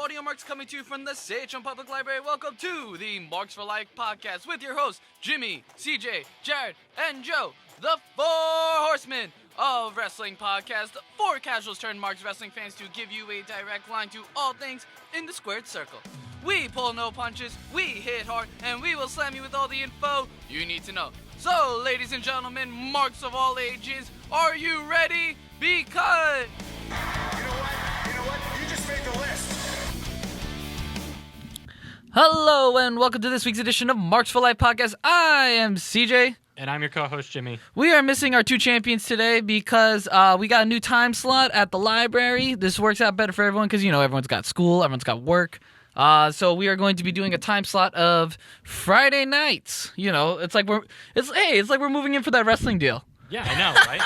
audio marks coming to you from the Sachem Public Library. Welcome to the Marks for Life podcast with your hosts, Jimmy, CJ, Jared, and Joe, the Four Horsemen of Wrestling Podcast, four casuals turned Marks wrestling fans to give you a direct line to all things in the squared circle. We pull no punches, we hit hard, and we will slam you with all the info you need to know. So, ladies and gentlemen, marks of all ages, are you ready? Because... You know what? You just made the list. Hello, and welcome to this week's edition of Marks for Life Podcast. I am CJ. And I'm your co-host, Jimmy. We are missing our two champions today because we got a new time slot at the library. This works out better for everyone because, everyone's got school, everyone's got work. So we are going to be doing a time slot of Friday nights. It's like we're moving in for that wrestling deal. Yeah, I know, right?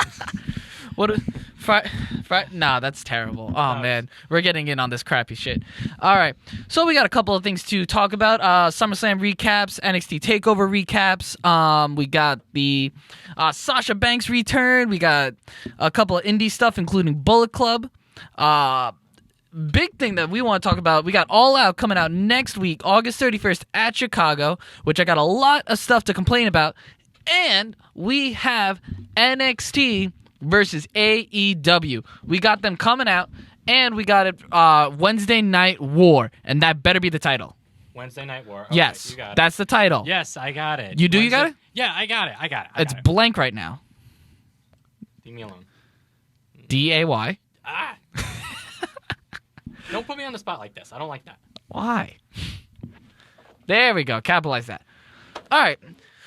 Nah, that's terrible. Oh, man. We're getting in on this crappy shit. All right. So we got a couple of things to talk about. SummerSlam recaps, NXT TakeOver recaps. We got the Sasha Banks return. We got a couple of indie stuff, including Bullet Club. Big thing that we want to talk about, we got All Out coming out next week, August 31st at Chicago, which I got a lot of stuff to complain about. And we have NXT versus AEW. We got them coming out, and we got it Wednesday Night War, and that better be the title. Wednesday Night War. Okay, yes, you got it. That's the title. Yes, I got it. You got it? Yeah, I got it. It's blank right now. Leave me alone. DAY. Ah! Don't put me on the spot like this. I don't like that. Why? There we go. Capitalize that. All right.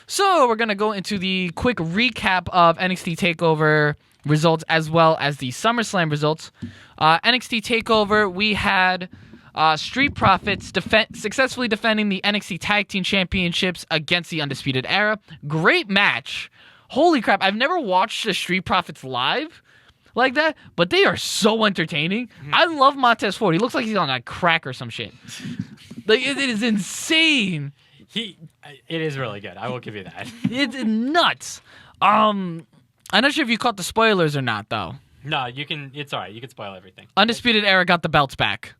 So we're going to go into the quick recap of NXT TakeOver results as well as the SummerSlam results. NXT TakeOver, we had Street Profits successfully defending the NXT Tag Team Championships against the Undisputed Era. Great match. Holy crap. I've never watched the Street Profits live like that, but they are so entertaining. I love Montez Ford. He looks like he's on a crack or some shit. Like, it is insane. It is really good. I will give you that. It's nuts. I'm not sure if you caught the spoilers or not, though. No, you can. It's all right. You can spoil everything. Undisputed Era got the belts back.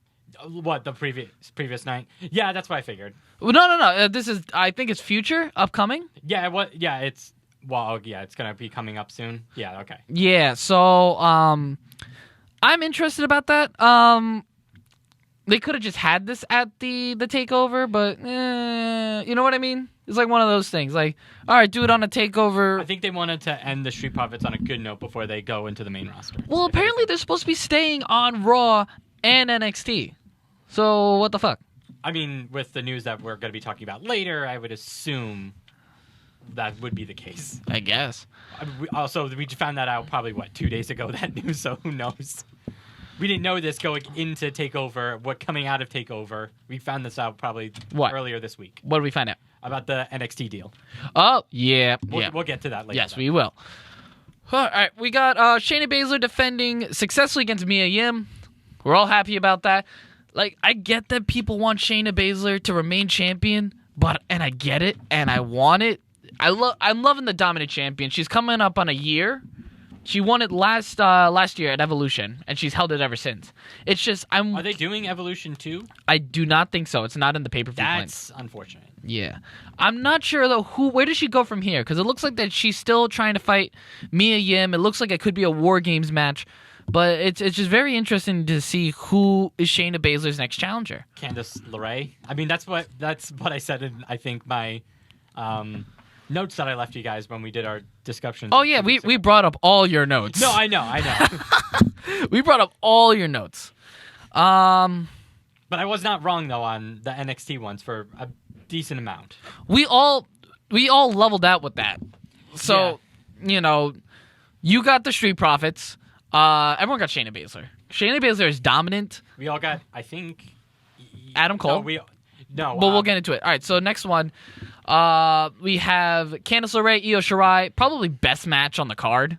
What, the previous night? Yeah, that's what I figured. Well, no. This is, I think it's future, upcoming. Yeah, it's going to be coming up soon. Yeah, okay. Yeah, so I'm interested about that. They could have just had this at the takeover, but you know what I mean? It's like one of those things. Like, all right, do it on a takeover. I think they wanted to end the Street Profits on a good note before they go into the main roster. Well, apparently they're supposed to be staying on Raw and NXT. So what the fuck? I mean, with the news that we're going to be talking about later, I would assume that would be the case. I guess. We found that out probably, 2 days ago, that news, so who knows? We didn't know this going into TakeOver, coming out of TakeOver. We found this out probably earlier this week. What did we find out? About the NXT deal. Oh, yeah. We'll get to that later. Yes, we will. All right, we got Shayna Baszler defending successfully against Mia Yim. We're all happy about that. Like, I get that people want Shayna Baszler to remain champion, and I get it, and I want it. I'm loving the dominant champion. She's coming up on a year. She won it last year at Evolution, and she's held it ever since. It's just Are they doing Evolution 2? I do not think so. It's not in the pay-per-view plan. That's unfortunate. Yeah. I'm not sure, though, where does she go from here? Because it looks like that she's still trying to fight Mia Yim. It looks like it could be a War Games match. But it's just very interesting to see who is Shayna Baszler's next challenger. Candice LeRae. I mean, that's what I said in, I think, my notes that I left you guys when we did our discussion. Oh, yeah, we brought up all your notes. No, I know. We brought up all your notes. But I was not wrong, though, on the NXT ones for a decent amount. We all leveled out with that. So, you got the Street Profits. Everyone got Shayna Baszler. Shayna Baszler is dominant. We all got, I think... Adam Cole. No. But we'll get into it. All right, so next one. We have Candice LeRae, Io Shirai. Probably best match on the card.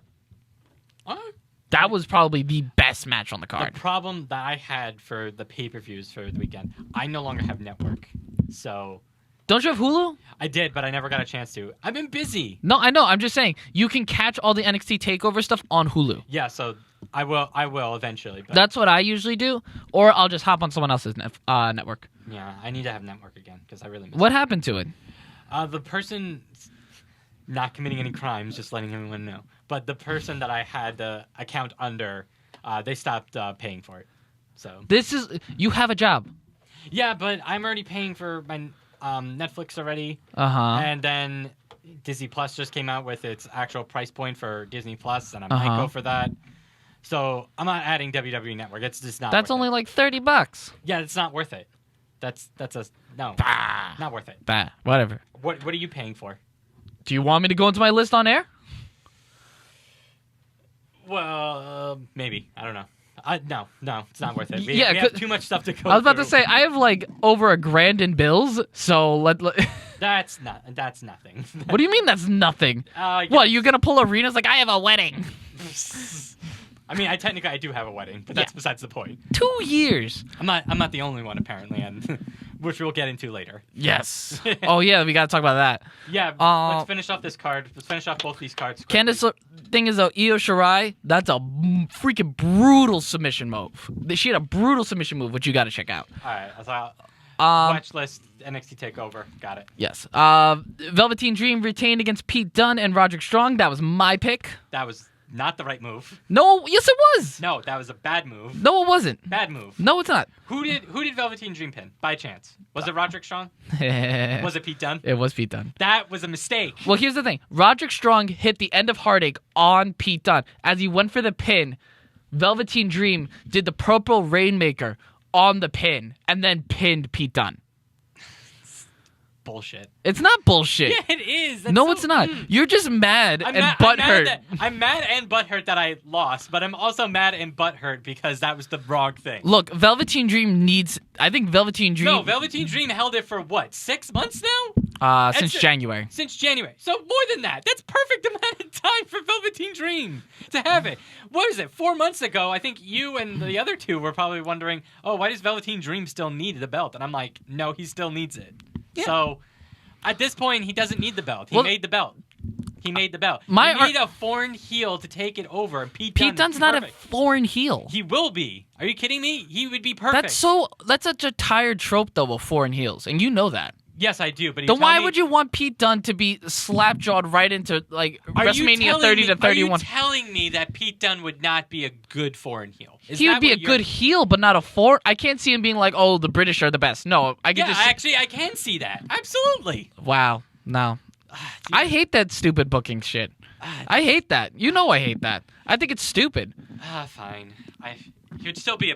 That was probably the best match on the card. The problem that I had for the pay-per-views for the weekend, I no longer have network. So... Don't you have Hulu? I did, but I never got a chance to. I've been busy. No, I know. I'm just saying, you can catch all the NXT TakeOver stuff on Hulu. Yeah, so I will eventually. But That's what I usually do, or I'll just hop on someone else's network. yeah, I need to have network again because I really miss What happened to it? it. The person not committing any crimes, just letting everyone know. But the person that I had the account under, they stopped paying for it. So You have a job. yeah, but I'm already paying for my Netflix already, Uh-huh. and then Disney Plus just came out with its actual price point for Disney Plus, and I might go for that. So I'm not adding WWE Network. It's just not. That's worth only it. like $30. Yeah, it's not worth it. That's no, Bah. not worth it. Bah. Whatever. What are you paying for? Do you want me to go into my list on air? Well, maybe. I don't know. No, it's not worth it. We Yeah, have too much stuff to go I was about to through. say I have like over $1,000 in bills, so let That's nothing. What do you mean that's nothing? Yeah. What, you're gonna pull arenas like I have a wedding? I mean, I do have a wedding, but that's besides the point. 2 years. I'm not the only one apparently, and which we'll get into later. Yes. Oh yeah, we gotta talk about that. Yeah, let's finish off this card. Let's finish off both these cards. quickly. Candice, thing is though, Io Shirai, that's a freaking brutal submission move. She had a brutal submission move, which you gotta check out. All right, so Um, watch list NXT Takeover. Got it. yes. Velveteen Dream retained against Pete Dunne and Roderick Strong. That was my pick. That was not the right move. No, yes it was. No, that was a bad move. No, it wasn't. Bad move. No, it's not. Who did Velveteen Dream pin by chance? Was it Roderick Strong? it Was it Pete Dunne? was Pete Dunne. That was a mistake. Well, here's the thing. Roderick Strong hit the end of Heartache on Pete Dunne. As he went for the pin, Velveteen Dream did the Purple Rainmaker on the pin and then pinned Pete Dunne. Bullshit. It's not bullshit. Yeah, it is. That's No, so- it's not. You're just mad and I'm butthurt. I'm mad and butthurt that I lost, but I'm also mad and butthurt because that was the wrong thing. Look, Velveteen Dream needs... I think Velveteen Dream... No, Velveteen Dream held it for what, 6 months now? since That's- January. Since January. So more than that. That's perfect amount of time for Velveteen Dream to have it. What is it? 4 months ago, I think you and the other two were probably wondering, oh, why does Velveteen Dream still need the belt? And I'm like, no, he still needs it. Yeah. So at this point, he doesn't need the belt. He Well- made the belt. He made the belt. My he ar- need a foreign heel to take it over. And Pete Dunne's not a perfect. foreign heel. He will be. Are you kidding me? He would be perfect. That's such a tired trope, though, of foreign heels, and you know that. Yes, I do. But Then why would you want Pete Dunne to be slapjawed right into like WrestleMania 30 to 31? Are you telling me that Pete Dunne would not be a good foreign heel? He would be a good heel, but not a foreign. I can't see him being like, "Oh, the British are the best." No, I can Yeah, just. actually, I can see that. Absolutely. Wow, no, Dude, I hate that stupid booking shit. I hate that. You know, I hate that. I think it's stupid. Fine. He would still be a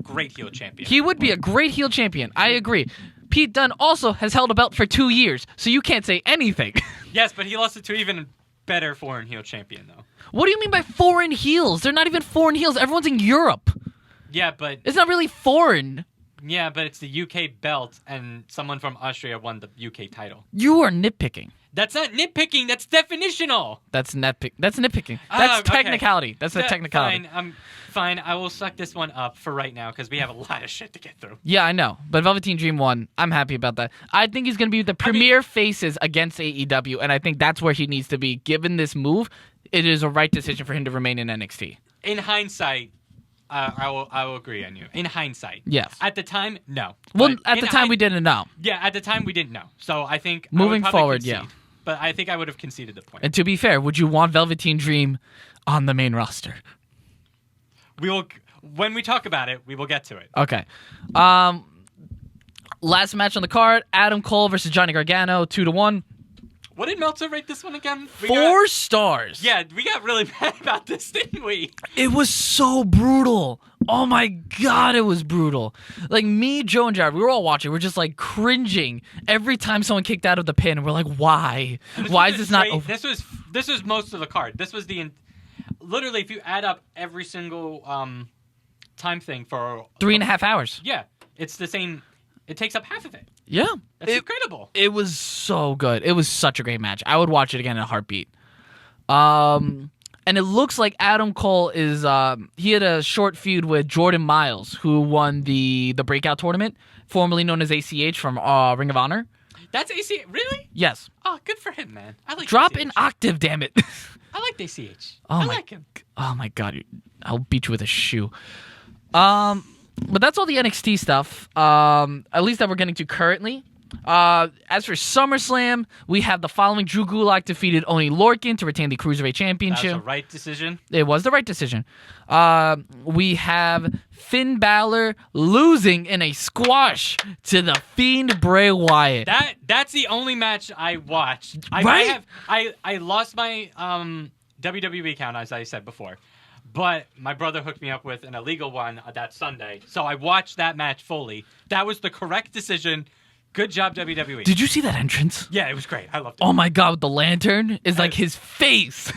great heel champion. He would be a great heel champion. I agree. Pete Dunne also has held a belt for 2 years, so you can't say anything. Yes, but he lost it to even better foreign heel champion, though. What do you mean by foreign heels? They're not even foreign heels. Everyone's in Europe. Yeah, but It's not really foreign. it's the UK belt, and someone from Austria won the UK title. You are nitpicking. That's not nitpicking. That's definitional. That's nitpicking. That's okay. technicality. That's a technicality. Fine. Fine. I will suck this one up for right now because we have a lot of shit to get through. Yeah, I know. But Velveteen Dream won. I'm happy about that. I think he's going to be the premier faces against AEW, and I think that's where he needs to be. Given this move, it is a right decision for him to remain in NXT. In hindsight, I will agree on you. In hindsight, Yes. At the time, no. Well, But at in the time, we didn't know. Yeah, at the time we didn't know. So I think I Moving would probably forward, concede. yeah. But I think I would have conceded the point. And to be fair, would you want Velveteen Dream on the main roster? We will, when we talk about it, we will get to it. Okay. Last match on the card: Adam Cole versus Johnny Gargano, 2-1. What did Meltzer rate this one again? 4 stars. Yeah, we got really mad about this, didn't we? It was so brutal. Oh my god, it was brutal. Like me, Joe, and Jared, we were all watching. We're just like cringing every time someone kicked out of the pin. We're like, why? Why is this not? This was most of the card. This was literally if you add up every single time thing for 3.5 hours. Yeah, it's the same. It takes up half of it. Yeah, That's incredible. It was so good. It was such a great match. I would watch it again in a heartbeat. And it looks like Adam Cole is he had a short feud with Jordan Miles, who won the Breakout tournament, formerly known as ACH from Ring of Honor. That's ACH. Really? Yes. Oh, good for him, man. I like Drop ACH. an octave, damn it. I like ACH. Oh I my- like him. Oh my god, I'll beat you with a shoe. But that's all the NXT stuff. At least that we're getting to currently. As for SummerSlam, we have the following: Drew Gulak defeated Oni Lorcan to retain the Cruiserweight Championship. That's the right decision. It was the right decision. We have Finn Balor losing in a squash to the Fiend Bray Wyatt. That's the only match I watched. Right? I lost my WWE account, as I said before. But my brother hooked me up with an illegal one that Sunday. So I watched that match fully. That was the correct decision. Good job, WWE. Did you see that entrance? Yeah, it was great. I loved it. Oh my god, with the lantern is like his face.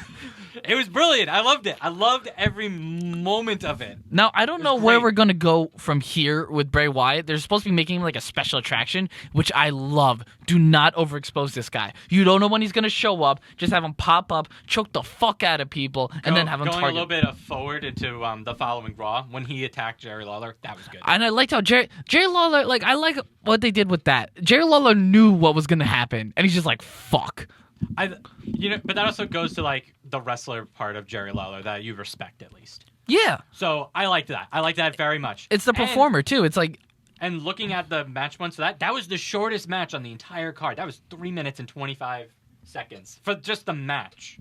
It was brilliant. I loved it. I loved every moment of it. Now, I don't know was where great. we're going to go from here with Bray Wyatt. They're supposed to be making him like a special attraction, which I love. Do not overexpose this guy. You don't know when he's going to show up. Just have him pop up, choke the fuck out of people, and then have him going target. a little bit forward into the following Raw when he attacked Jerry Lawler. That was good. And I liked how Jerry Lawler, like, I like what they did with that. Jerry Lawler knew what was going to happen, and he's just like, fuck. But that also goes to like the wrestler part of Jerry Lawler that you respect at least. Yeah. So I liked that. I liked that very much. It's the performer, too. It's like, And looking at the match one, so that was the shortest match on the entire card. That was 3 minutes and 25 seconds for just the match.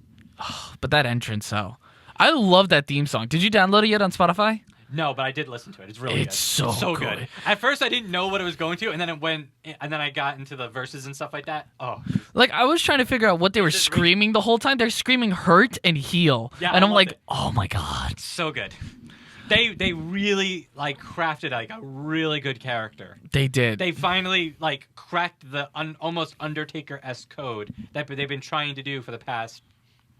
but that entrance, though. I love that theme song. Did you download it yet on Spotify? No, but I did listen to it. It's really good. It's so good. good. At first, I didn't know what it was going to, and then it went, and then I got into the verses and stuff like that. Oh, Like, I was trying to figure out what they were screaming the whole time. They're screaming hurt and heal. Yeah, and I I'm loved like, it. oh my god. so good. They really like crafted like a really good character. They did. They finally like cracked the almost Undertaker-esque code that they've been trying to do for the past,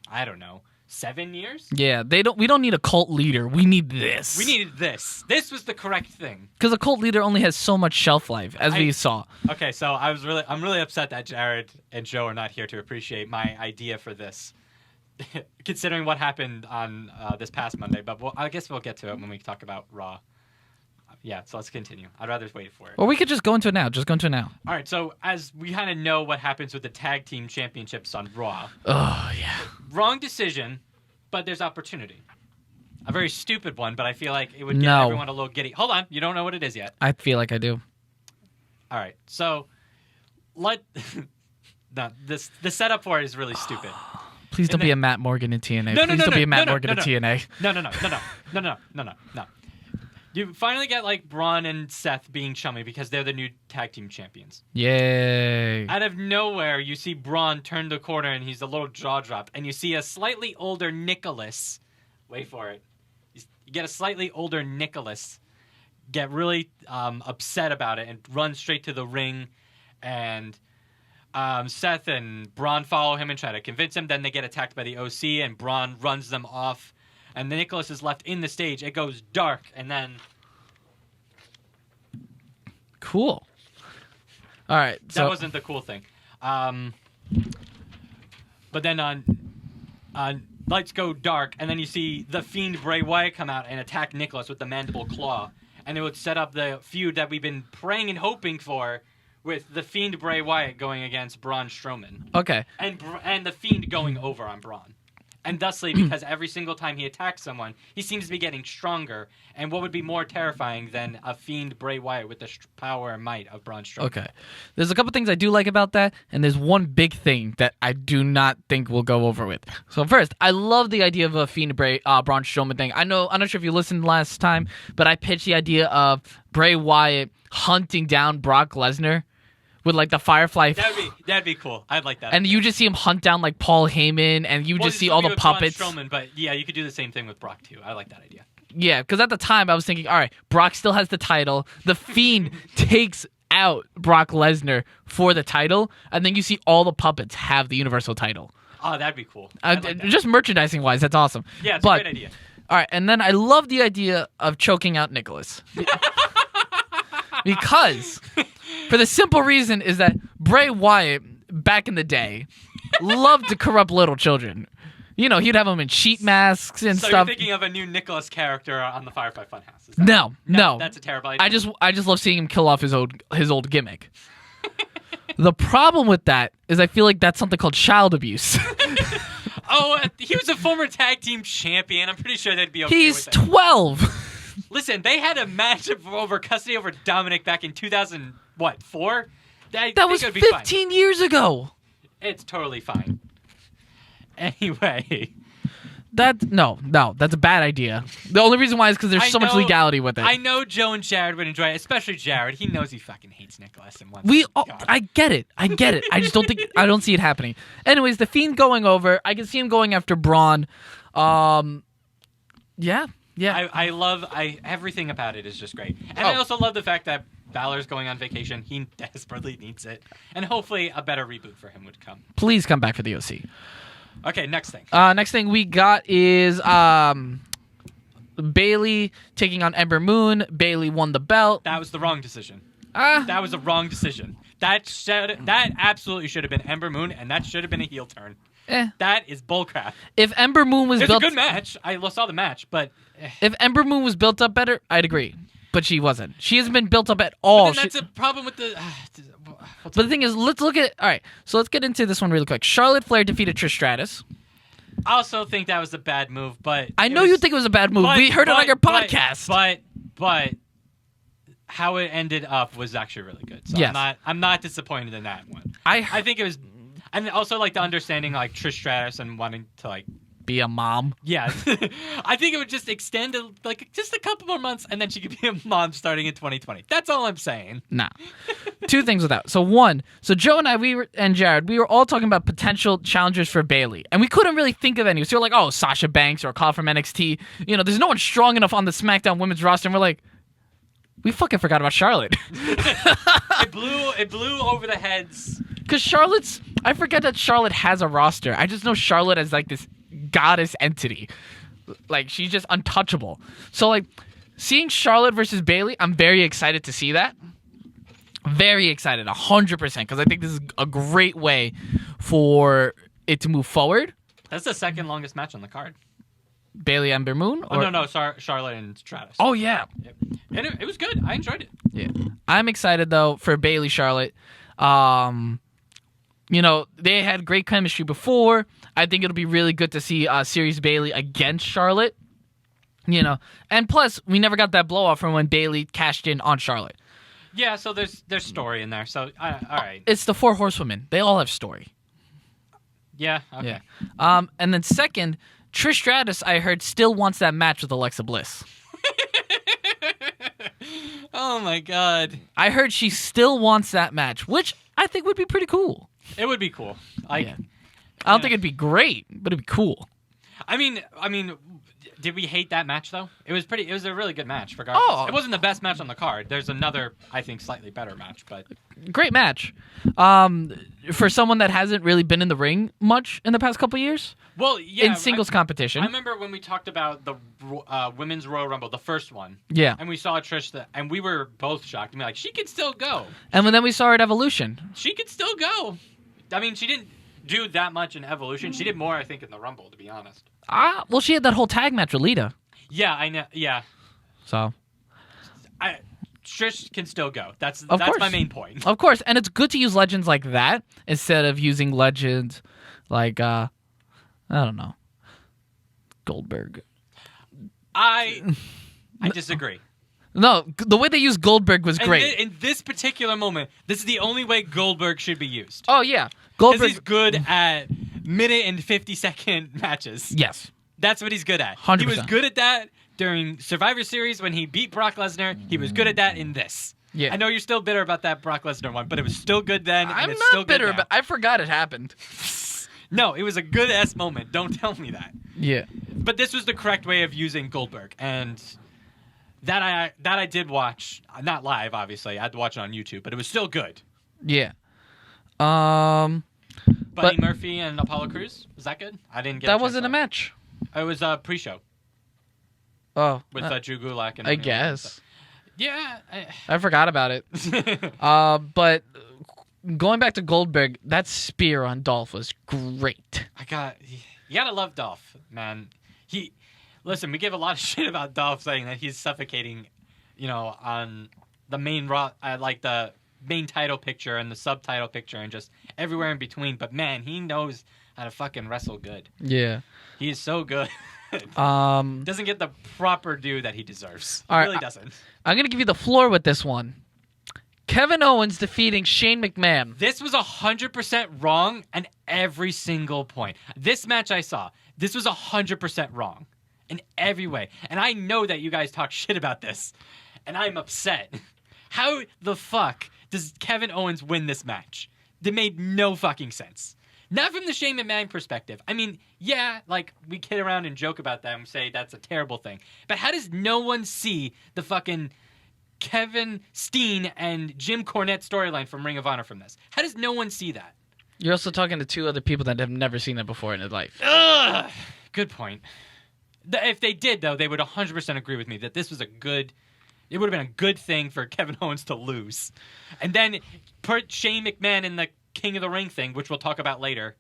I don't know, 7 years. Yeah, we don't need a cult leader. We need this. We needed this. This was the correct thing. Because a cult leader only has so much shelf life, as we saw. Okay, so I'm really upset that Jared and Joe are not here to appreciate my idea for this, considering what happened on this past Monday. But I guess we'll get to it when we talk about Raw. Yeah, so let's continue. I'd rather wait for it. Or we could just go into it now. Just go into it now. All right, so as we kind of know what happens with the tag team championships on Raw. Oh, yeah. Wrong decision, but there's opportunity. A very stupid one, but I feel like it would get No. everyone a little giddy. Hold on, you don't know what it is yet. I feel like I do. All right, so no, the setup for it is really stupid. Please don't be a Matt Morgan in TNA. No, Please don't be a Matt Morgan in TNA. No. You finally get like Braun and Seth being chummy because they're the new tag team champions. Yay. Out of nowhere, you see Braun turn the corner and he's a little jaw drop, and you see a slightly older Nicholas. Wait for it. You get a slightly older Nicholas get really upset about it and run straight to the ring, and Seth and Braun follow him and try to convince him. Then they get attacked by the OC, and Braun runs them off. And the Nicholas is left in the stage. It goes dark, and then Cool. All right. So that wasn't the cool thing. But then on lights go dark, and then you see the Fiend Bray Wyatt come out and attack Nicholas with the mandible claw, and it would set up the feud that we've been praying and hoping for, with the Fiend Bray Wyatt going against Braun Strowman, okay. and the Fiend going over on Braun. And thusly, because every single time he attacks someone, he seems to be getting stronger. And what would be more terrifying than a Fiend Bray Wyatt with the power and might of Braun Strowman? Okay. There's a couple things I do like about that, and there's one big thing that I do not think we'll go over with. So first, I love the idea of a Fiend Braun Strowman thing. I'm not sure if you listened last time, but I pitched the idea of Bray Wyatt hunting down Brock Lesnar with like the Firefly. That'd be cool. I'd like that. And you just see him hunt down like Paul Heyman, and you just see all the puppets. Braun Strowman, but yeah, you could do the same thing with Brock too. I like that idea. Yeah, because at the time I was thinking, all right, Brock still has the title. The Fiend takes out Brock Lesnar for the title, and then you see all the puppets have the Universal title. Oh, that'd be cool. I'd like that. Just merchandising wise, that's awesome. Yeah, it's a great idea. All right, and then I love the idea of choking out Nicholas. Because for the simple reason is that Bray Wyatt, back in the day, loved to corrupt little children. You know, he'd have them in sheet masks and So stuff. you're thinking of a new Nicholas character on the Firefly Funhouse? Is that No. That's a terrible idea. I just love seeing him kill off his old gimmick. The problem with that is I feel like that's something called child abuse. Oh, he was a former tag team champion. I'm pretty sure they'd be okay He's with it. 12. Listen, they had a match over custody over Dominic back in 2004. That was 15 years ago. It's totally fine. Anyway, No, that's a bad idea. The only reason why is because there's so much legality with it. I know Joe and Jared would enjoy it, especially Jared. He knows he fucking hates Nicholas and wants. I get it. I just don't see it happening. Anyways, the Fiend going over. I can see him going after Braun. Yeah. I everything about it is just great, and I also love the fact that Balor's going on vacation. He desperately needs it, and hopefully a better reboot for him would come. Please come back for the OC. Okay, next thing. Next thing we got is Bailey taking on Ember Moon. Bailey won the belt. That was the wrong decision. That was the wrong decision. That absolutely should have been Ember Moon, and that should have been a heel turn. That is bullcrap. If Ember Moon was It's a good match. I saw the match, but if Ember Moon was built up better, I'd agree. But she wasn't. She hasn't been built up at all. But then that's a problem with the. But the thing is, let's look at. All right, so let's get into this one really quick. Charlotte Flair defeated Trish Stratus. I also think that was a bad move, but I know you think it was a bad move. We heard it on your podcast. But how it ended up was actually really good. So yes. I'm not disappointed in that one. I think it was, and also like the understanding like Trish Stratus and wanting to like be a mom. Yeah, I think it would just extend just a couple more months, and then she could be a mom starting in 2020. That's all I'm saying. Nah. Two things with that. So one, Joe and I, and Jared, we were all talking about potential challengers for Bailey, and we couldn't really think of any. So we're like, oh, Sasha Banks or a call from NXT. You know, there's no one strong enough on the SmackDown women's roster, and we're like, we fucking forgot about Charlotte. It blew over the heads. Because I forget that Charlotte has a roster. I just know Charlotte as like this goddess entity. Like, she's just untouchable. So, like, seeing Charlotte versus Bailey, I'm very excited to see that. Very excited, 100%, because I think this is a great way for it to move forward. That's the second longest match on the card. Bailey Ember Moon? No, Charlotte and Stratus. Oh, yeah. Yep. And it was good. I enjoyed it. Yeah. I'm excited, though, for Bailey Charlotte. You know, they had great chemistry before. I think it'll be really good to see Sirius Bailey against Charlotte. You know, and plus, we never got that blow off from when Bailey cashed in on Charlotte. Yeah, so there's story in there. So, all right. It's the Four Horsewomen. They all have story. Yeah, okay. Yeah. And then second, Trish Stratus, I heard, still wants that match with Alexa Bliss. Oh, my God. I heard she still wants that match, which I think would be pretty cool. It would be cool. I don't think it'd be great, but it'd be cool. I mean, did we hate that match though? It was a really good match regardless. Oh. It wasn't the best match on the card. There's another, I think, slightly better match, but Great match. For someone that hasn't really been in the ring much in the past couple years. Well, yeah, in singles competition. I remember when we talked about the women's Royal Rumble, the first one. Yeah. And we saw Trish, and we were both shocked. I mean, like, she could still go. And then we saw her at Evolution. She could still go. I mean, she didn't do that much in Evolution. She did more, I think, in the Rumble, to be honest. Well, she had that whole tag match with Lita. Yeah, I know. Yeah. So. Trish can still go. That's course. my main point. Of course, and it's good to use legends like that instead of using legends like I don't know, Goldberg. I disagree. No, the way they used Goldberg was great. In this particular moment, this is the only way Goldberg should be used. Oh yeah, Because Goldberg. he's good at minute and 50-second matches. Yes, That's what he's good at. 100%. He was good at that during Survivor Series when he beat Brock Lesnar. He was good at that in this. Yeah. I know you're still bitter about that Brock Lesnar one, but it was still good then, and I'm it's not still bitter, good now. but I forgot it happened. No, it was a good-ass moment. Don't tell me that. Yeah, But this was the correct way of using Goldberg, and that I did watch, not live, obviously. I had to watch it on YouTube, but it was still good. yeah. Buddy But- Murphy and Apollo Crews, was that good? I didn't get. That wasn't a match. It was a pre-show Oh, with Drew Gulak and. I guess Yeah. I forgot about it. But going back to Goldberg, that spear on Dolph was great. You gotta love Dolph, man. Listen, we give a lot of shit about Dolph saying that he's suffocating, on the main like the main title picture and the subtitle picture and just everywhere in between. But man, he knows how to fucking wrestle good. Yeah. He is so good. Doesn't get the proper due that he deserves. He All right, really doesn't. I'm gonna give you the floor with this one. Kevin Owens defeating Shane McMahon. This was 100% wrong at every single point. This match I saw, this was 100% wrong in every way. And I know that you guys talk shit about this, and I'm upset. How the fuck does Kevin Owens win this match? That made no fucking sense. Not from the Shane McMahon perspective. I mean, yeah, like, we kid around and joke about that and say that's a terrible thing. But how does no one see the fucking Kevin Steen and Jim Cornette storyline from Ring of Honor from this? How does no one see that? You're also talking to two other people that have never seen it before in their life. Ugh. Good point. If they did, though, they would 100% agree with me that this was it would have been a good thing for Kevin Owens to lose. And then put Shane McMahon in the King of the Ring thing, which we'll talk about later,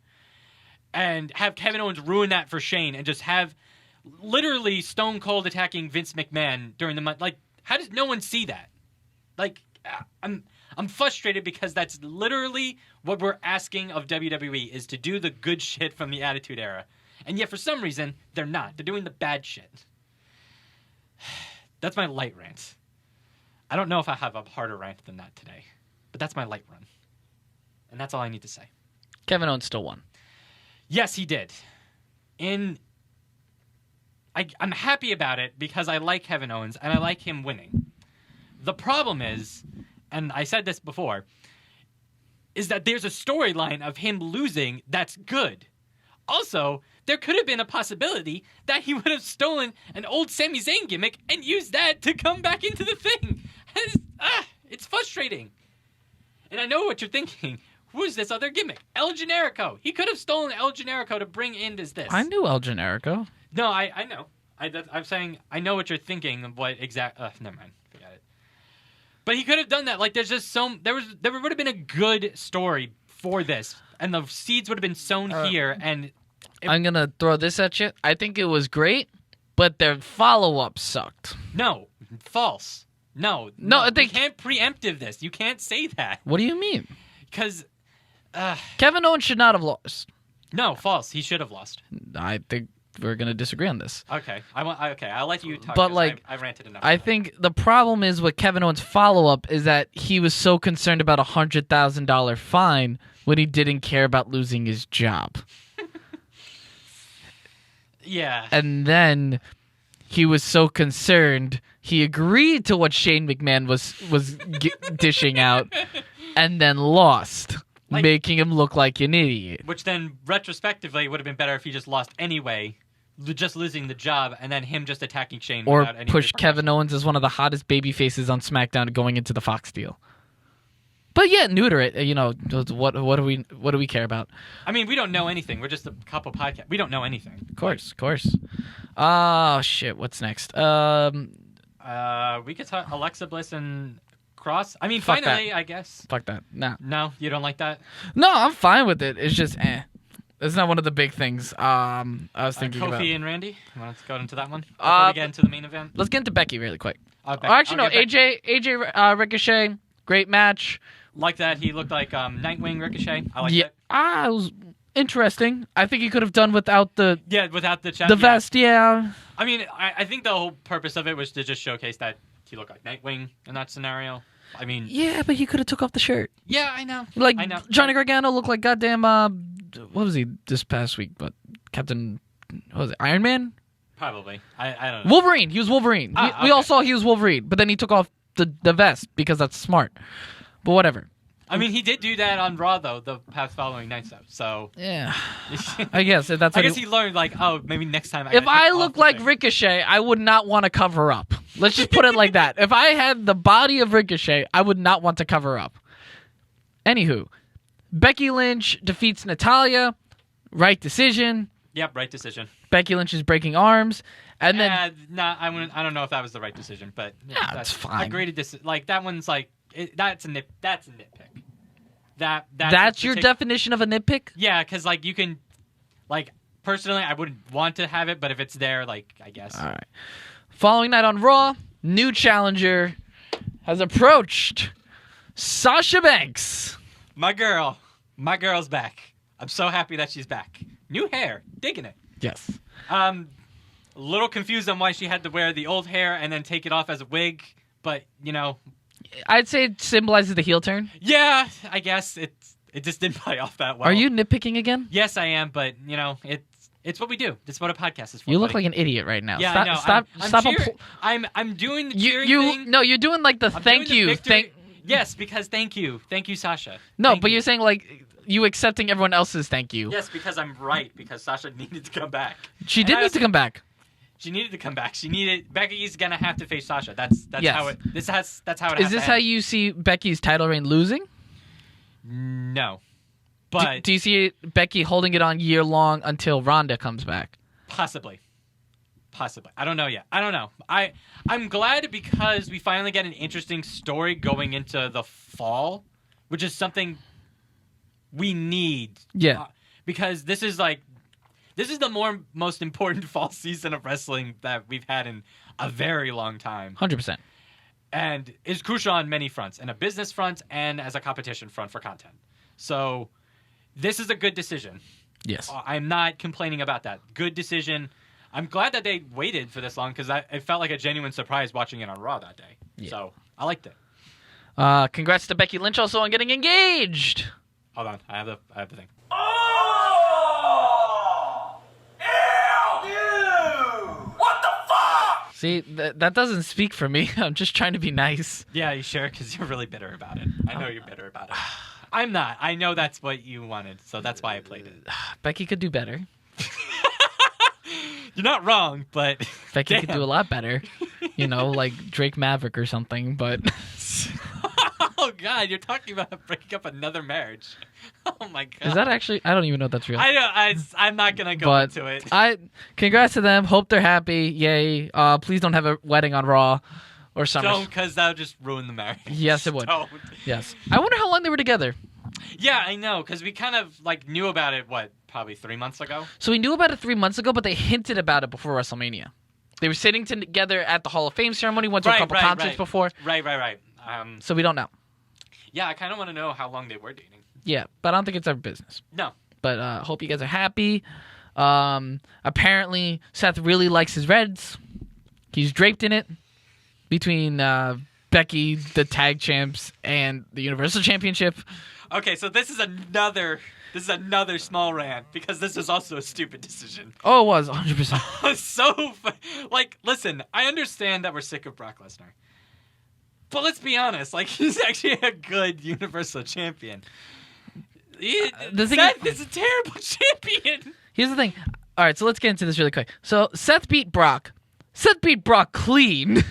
and have Kevin Owens ruin that for Shane and just have literally Stone Cold attacking Vince McMahon during the month. Like, how does no one see that? Like, I'm frustrated because that's literally what we're asking of WWE is to do the good shit from the Attitude Era. And yet, for some reason, they're not. They're doing the bad shit. That's my light rant. I don't know if I have a harder rant than that today, but that's my light run. And that's all I need to say. Kevin Owens still won. Yes, he did. I'm happy about it because I like Kevin Owens and I like him winning. The problem is, and I said this before, is that there's a storyline of him losing that's good. Also, there could have been a possibility that he would have stolen an old Sami Zayn gimmick and used that to come back into the thing. It's frustrating. And I know what you're thinking. Who's this other gimmick? El Generico. He could have stolen El Generico to bring in this. I knew El Generico. No, I know. I'm saying I know what you're thinking. What exact? Never mind. Forget it. But he could have done that. Like, there's just there would have been a good story for this, and the seeds would have been sown here. And I'm gonna throw this at you. I think it was great, but their follow-up sucked. No, false. No, I think you can't preemptive this. You can't say that What do you mean? because Kevin Owens should not have lost. no, false. He should have lost. I think we're gonna disagree on this. Okay, I'll let you talk. But, 'cause like, I ranted enough. I think the problem is with Kevin Owens' follow-up is that he was so concerned about a $100,000 fine when he didn't care about losing his job. Yeah. And then he was so concerned, he agreed to what Shane McMahon was dishing out, and then lost, Like- making him look like an idiot. Which then, retrospectively, would have been better if he just lost anyway, just losing the job, and then him just attacking Shane Or without any push repercussions. Kevin Owens as one of the hottest baby faces on SmackDown going into the Fox deal. But yeah, neuter it. You know, what do we care about? I mean, we don't know anything. We're just a couple podcasts. We don't know anything. Of course. Oh shit, what's next? We could talk Alexa Bliss and Cross. I mean, Fuck finally, that. I guess. Fuck that. Nah. No, you don't like that? No, I'm fine with it. It's just It's not one of the big things. I was thinking Kofi about. and Randy. You want to go into that one before we get into the main event? Let's get into Becky really quick. Becky. Oh, actually, no. Okay, AJ Ricochet, great match. Like that. He looked like Nightwing Ricochet. I like Yeah, it. it was interesting. I think he could have done without the Yeah, without the vest. Yeah. I mean, I think the whole purpose of it was to just showcase that he looked like Nightwing in that scenario. I mean, Yeah, but he could have took off the shirt. yeah, I know. Like I know. Johnny Gargano looked like goddamn. What was he this past week? But Captain, what was it? Iron Man? Probably. I don't know. Wolverine. He was Wolverine. We all okay. saw he was Wolverine, but then he took off the vest because that's smart. But whatever. I mean, he did do that on Raw though the past following nights though. So Yeah. I guess if that's. I what guess he learned like, oh, maybe next time. If gotta I take look off the like thing. Ricochet, I would not want to cover up. Let's just put it like that. If I had the body of Ricochet, I would not want to cover up. Anywho, Becky Lynch defeats Natalya. Right decision. Yep, right decision. Becky Lynch is breaking arms, and then I don't know if that was the right decision, but Yeah, it's fine. I graded this like that one's like that's a nitpick. that's your definition of a nitpick. Yeah, because like you can, like personally, I wouldn't want to have it, but if it's there, like I guess. All right. Following night on Raw, new challenger has approached Sasha Banks. My girl's back. I'm so happy that she's back. New hair, digging it. Yes. A little confused on why she had to wear the old hair and then take it off as a wig, but I'd say it symbolizes the heel turn. yeah, I guess it just didn't play off that well. Are you nitpicking again? Yes, I am, but it's what we do. It's what a podcast is for. You look buddy. like an idiot right now. Yeah, stop, I know. Stop. I'm stop. cheering. I'm doing the cheering You. thing. No, you're doing like the I'm thank doing the you. victory- Yes, because thank you, Sasha. No, Thank but you. you're saying like you accepting everyone else's thank you. Yes, because I'm right. Because Sasha needed to come back. She And did I need was- to come back. She needed to come back. Becky's gonna have to face Sasha. That's Yes. how it. That's how it. Is has this to how end. you see Becky's title reign losing? No, Do, but do you see Becky holding it on year long until Ronda comes back? possibly. I don't know yet. I don't know. I'm glad because we finally get an interesting story going into the fall, which is something we need. Yeah. Because this is the most important fall season of wrestling that we've had in a very long time. 100%. And is crucial on many fronts, in a business front and as a competition front for content. So this is a good decision. Yes. I'm not complaining about that. Good decision. I'm glad that they waited for this long because it felt like a genuine surprise watching it on Raw that day. Yeah. So I liked it. Congrats to Becky Lynch also on getting engaged. Hold on, I have the thing. See, that doesn't speak for me. I'm just trying to be nice. Yeah, you sure? Because you're really bitter about it. I know you're bitter about it. I'm not. I know that's what you wanted, so that's why I played it. Becky could do better. You're not wrong, but Becky could damn. do a lot better. You know, like Drake Maverick or something, but Oh God, you're talking about breaking up another marriage. Oh my God. is that actually? I don't even know if that's real. I know. I'm not gonna go But into it. congrats to them. Hope they're happy. Yay. Please don't have a wedding on Raw or Summer. Don't, because that would just ruin the marriage. Yes, it would. Don't. Yes. I wonder how long they were together. Yeah, I know, because we kind of knew about it. Probably 3 months ago. So we knew about it 3 months ago, but they hinted about it before WrestleMania. They were sitting together at the Hall of Fame ceremony, went to a couple concerts before, Right. so we don't know. Yeah, I kind of want to know how long they were dating. Yeah, but I don't think it's our business. No. But hope you guys are happy. Apparently, Seth really likes his Reds. He's draped in it between Becky, the Tag Champs, and the Universal Championship. Okay, so this is another small rant because this is also a stupid decision. Oh, it was 100%. So, listen, I understand that we're sick of Brock Lesnar. But let's be honest, he's actually a good Universal Champion. The thing Seth is a terrible champion. Here's the thing. All right, so let's get into this really quick. So Seth beat Brock. Seth beat Brock clean.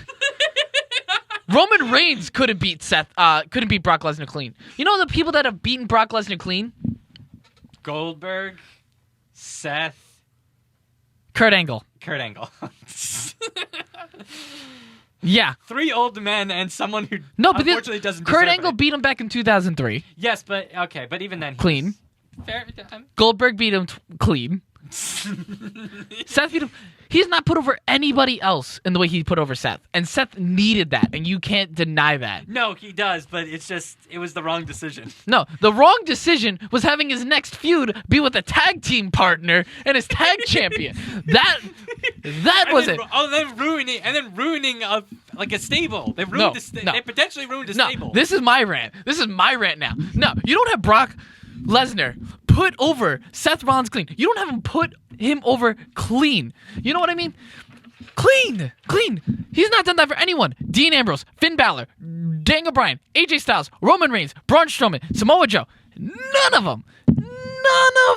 Roman Reigns couldn't beat Brock Lesnar clean. You know the people that have beaten Brock Lesnar clean? Goldberg, Seth, Kurt Angle. Kurt Angle. Yeah. 3 old men and someone who No, but unfortunately doesn't Kurt deserve Angle it. beat him back in 2003. Yes, but okay, but even then, he Clean. was fair. Goldberg beat him clean. Seth beat him. He's not put over anybody else in the way he put over Seth. And Seth needed that, and you can't deny that. No, he does, but it was the wrong decision. No, the wrong decision was having his next feud be with a tag team partner and his tag champion. That was it. And then ruining a stable. They ruined No. They potentially ruined a No, stable. this is my rant. This is my rant now. No, you don't have Brock Lesnar put over Seth Rollins clean. You don't have him put him over clean. You know what I mean? Clean. He's not done that for anyone. Dean Ambrose, Finn Balor, Daniel Bryan, AJ Styles, Roman Reigns, Braun Strowman, Samoa Joe. None of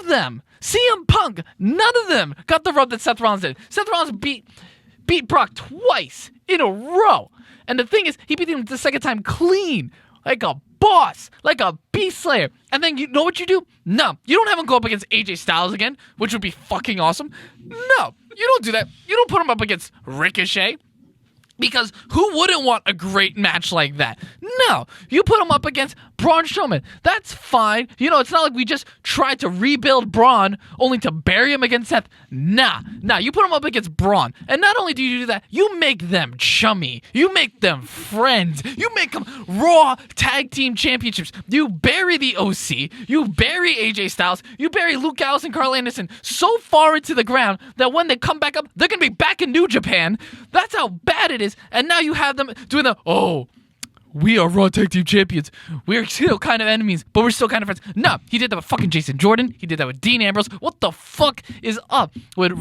them. CM Punk. None of them got the rub that Seth Rollins did. Seth Rollins beat Brock twice in a row. And the thing is, he beat him the second time clean. Like a boss, like a beast slayer. And then you know what you do? No, you don't have him go up against AJ Styles again, which would be fucking awesome. No, you don't do that. You don't put him up against Ricochet. Because who wouldn't want a great match like that? No, you put him up against Braun Strowman. That's fine. You know, it's not like we just tried to rebuild Braun only to bury him against Seth. Nah, you put him up against Braun. And not only do you do that, you make them chummy. You make them friends. You make them Raw Tag Team Championships. You bury the OC. You bury AJ Styles. You bury Luke Gallows and Carl Anderson so far into the ground that when they come back up, they're going to be back in New Japan. That's how bad it is. And now you have them doing we are Raw Tag Team Champions. We're still kind of enemies, but we're still kind of friends. No, he did that with fucking Jason Jordan. He did that with Dean Ambrose. What the fuck is up with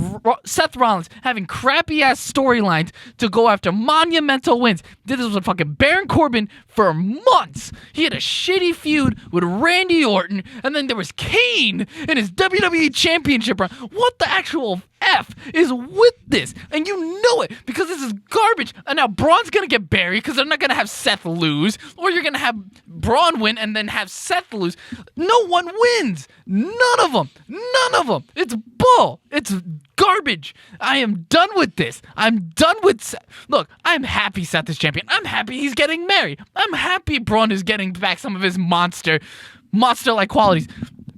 Seth Rollins having crappy-ass storylines to go after monumental wins? Did this with fucking Baron Corbin for months. He had a shitty feud with Randy Orton, and then there was Kane in his WWE Championship run. What the actual F is with this? And you know it, because this is garbage. And now Braun's gonna get buried because they're not gonna have Seth lose, or you're gonna have Braun win and then have Seth lose. No one wins. None of them. It's bull. It's garbage. I am done with this. I'm done with Seth. Look, I'm happy Seth is champion. I'm happy he's getting married. I'm happy Braun is getting back some of his monster-like qualities.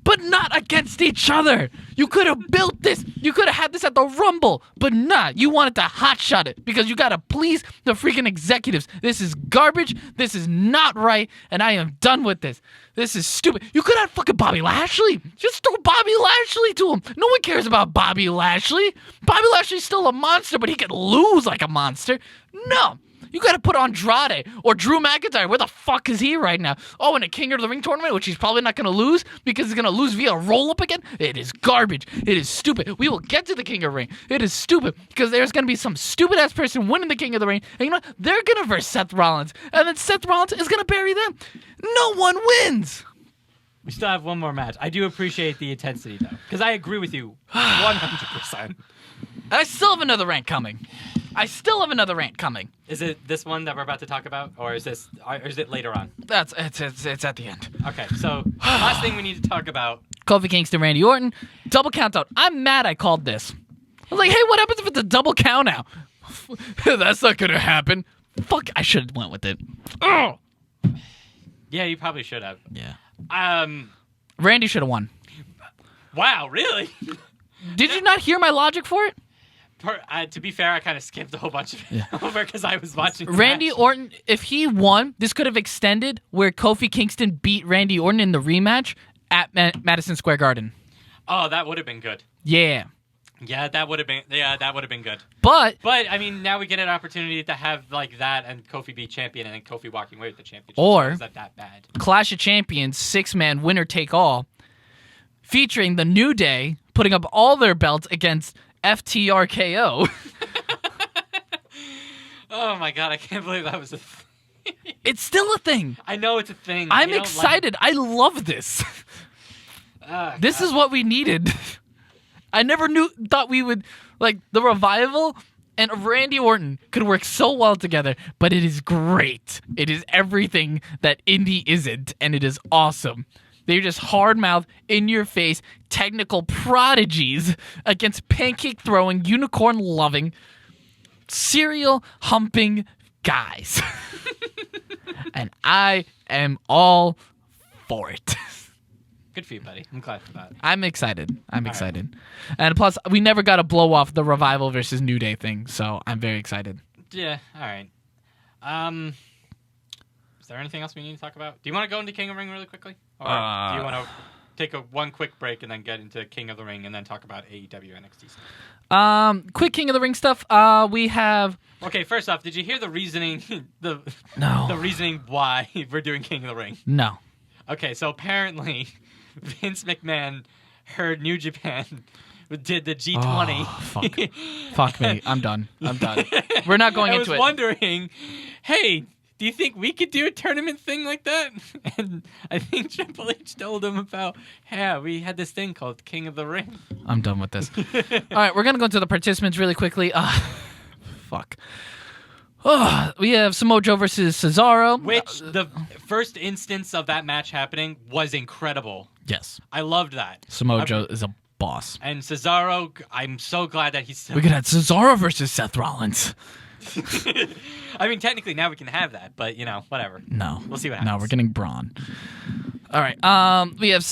But not against each other. You could have built this. You could have had this at the Rumble. But not. You wanted to hotshot it because you got to please the freaking executives. This is garbage. This is not right. And I am done with this. This is stupid. You could have fucking Bobby Lashley. Just throw Bobby Lashley to him. No one cares about Bobby Lashley. Bobby Lashley's still a monster, but he could lose like a monster. No. You gotta put Andrade or Drew McIntyre. Where the fuck is he right now? Oh, in a King of the Ring tournament, which he's probably not gonna lose because he's gonna lose via roll-up again? It is garbage. It is stupid. We will get to the King of the Ring. It is stupid because there's gonna be some stupid-ass person winning the King of the Ring. And you know what? They're gonna verse Seth Rollins. And then Seth Rollins is gonna bury them. No one wins. We still have one more match. I do appreciate the intensity, though, because I agree with you 100%. I still have another rant coming. Is it this one that we're about to talk about, or is it later on? It's at the end. Okay, so last thing we need to talk about. Kofi Kingston, Randy Orton, double count out. I'm mad I called this. I was like, hey, what happens if it's a double count out? That's not gonna happen. Fuck, I should have went with it. Oh. Yeah, you probably should have. Yeah. Randy should have won. Wow, really? Did you not hear my logic for it? To be fair, I kind of skipped a whole bunch of it over because I was watching. Randy Orton, if he won, this could have extended where Kofi Kingston beat Randy Orton in the rematch at Madison Square Garden. Oh, that would have been good. Yeah. Yeah, that would have been good. But I mean, now we get an opportunity to have like that and Kofi be champion and then Kofi walking away with the championship. Or is that bad? Clash of Champions, 6-man winner take all, featuring the New Day putting up all their belts against FTRKO. Oh my god, I can't believe that was a thing. It's still a thing. I know it's a thing. I'm excited. I love this. This is what we needed. I never thought we would, like, the Revival and Randy Orton could work so well together, but it is great. It is everything that indie isn't, and it is awesome. They're just hard-mouthed, in-your-face, technical prodigies against pancake-throwing, unicorn-loving, cereal-humping guys. And I am all for it. Good for you, buddy. I'm glad for that. I'm excited. Right. And plus, we never got to blow off the Revival versus New Day thing, so I'm very excited. Yeah, all right. Is there anything else we need to talk about? Do you want to go into King of the Ring really quickly? Or do you want to take one quick break and then get into King of the Ring and then talk about AEW NXT stuff? Quick King of the Ring stuff. We have... Okay, first off, did you hear the reasoning? No. The reasoning why we're doing King of the Ring? No. Okay, so apparently Vince McMahon heard New Japan did the G20. Oh, fuck. Fuck me. I'm done. We're not going into it. I was wondering, hey, do you think we could do a tournament thing like that? And I think Triple H told him about, yeah, we had this thing called King of the Ring. I'm done with this. All right, we're going to go into the participants really quickly. Fuck. Oh, we have Samoa Joe versus Cesaro. Which, the first instance of that match happening was incredible. Yes. I loved that. Samoa Joe is a boss. And Cesaro, I'm so glad that he's still... We could have Cesaro versus Seth Rollins. I mean, technically now we can have that, but whatever. No. We'll see what No, happens. we're getting Braun. All right. We have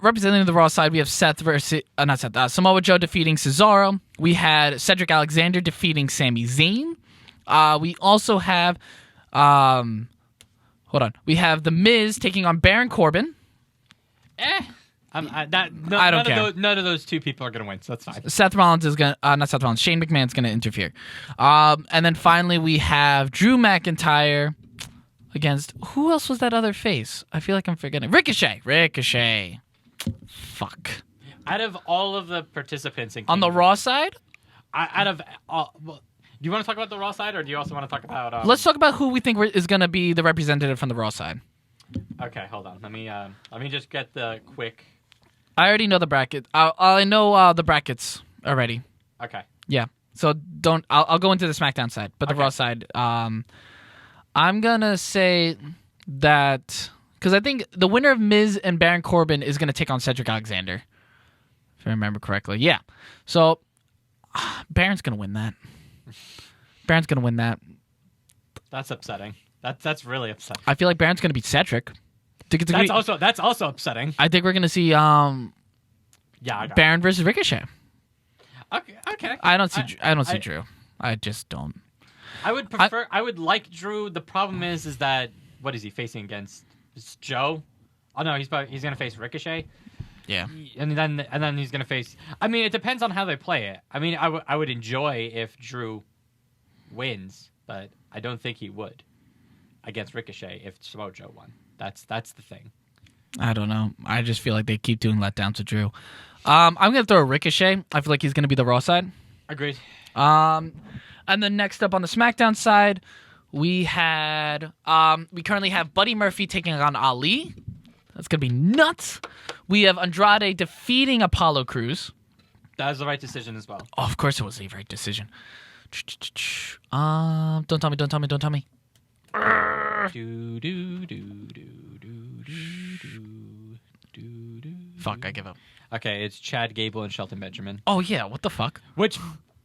representing the Raw side. We have Samoa Joe defeating Cesaro. We had Cedric Alexander defeating Sami Zayn. We also have, we have The Miz taking on Baron Corbin. I don't care. None of those two people are gonna win, so that's fine. Seth Rollins is gonna not Seth Rollins. Shane McMahon's gonna interfere. And then finally we have Drew McIntyre against who else was that other face? I feel like I'm forgetting. Ricochet. Fuck. Out of all of the participants in On the Raw side, do you want to talk about the Raw side, or do you also want to talk about? let's talk about who we think is gonna be the representative from the Raw side. Okay, hold on. Let me just get the quick. I already know the bracket. I know the brackets already. Okay. Yeah. So don't. I'll go into the SmackDown side, but the Okay. Raw side. I'm gonna say that because I think the winner of Miz and Baron Corbin is gonna take on Cedric Alexander, if I remember correctly. Yeah. So Baron's gonna win that. Baron's gonna win that. That's upsetting. That's really upsetting. I feel like Baron's gonna beat Cedric. That's also upsetting. I think we're gonna see Yeah. I got Baron versus Ricochet. it. Okay. I don't see Drew. I just don't. I would prefer. I would like Drew. The problem is that what is he facing against? It's Joe. Oh no, he's gonna face Ricochet. Yeah. And then he's gonna face. I mean, it depends on how they play it. I mean, I would enjoy if Drew wins, but I don't think he would against Ricochet if Samoa Joe won. That's the thing. I don't know. I just feel like they keep doing letdowns to Drew. I'm gonna throw a Ricochet. I feel like he's gonna be the Raw side. Agreed. And then next up on the SmackDown side, we currently have Buddy Murphy taking on Ali. That's gonna be nuts. We have Andrade defeating Apollo Crews. That was the right decision as well. Oh, of course it was the right decision. Don't tell me. Do, do, do, do, do, do, do, do, do. Fuck, I give up. Okay, it's Chad Gable and Shelton Benjamin. Oh yeah, what the fuck? Which,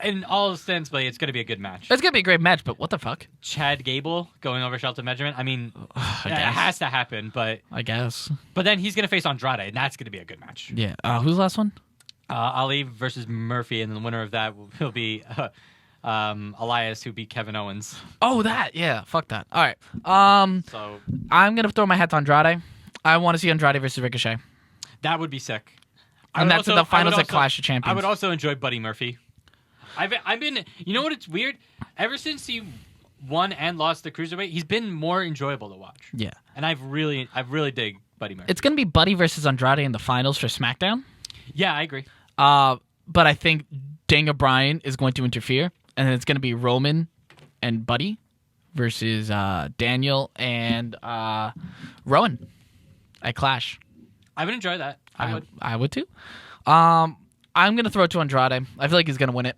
in all ostensibly, it's going to be a good match. It's gonna be a great match, but what the fuck? Chad Gable going over Shelton Benjamin. I mean, I it guess. has to happen, but then he's going to face Andrade, and that's going to be a good match. Yeah. Who's the last one? Ali versus Murphy, and the winner of that will be Elias, who beat Kevin Owens. Oh, that. Yeah. Fuck that. All right. So I'm gonna throw my hat to Andrade. I want to see Andrade versus Ricochet, that would be sick. and that's in the finals at Clash of Champions. I would also enjoy Buddy Murphy. I've been. You know what? It's weird. Ever since he won and lost the cruiserweight, he's been more enjoyable to watch. Yeah. And I've really dig Buddy Murphy. It's gonna be Buddy versus Andrade in the finals for SmackDown. Yeah, I agree. But I think Daniel Bryan is going to interfere, and then it's gonna be Roman and Buddy versus Daniel and Rowan at Clash. I would enjoy that. I would too. I'm gonna throw it to Andrade. I feel like he's gonna win it.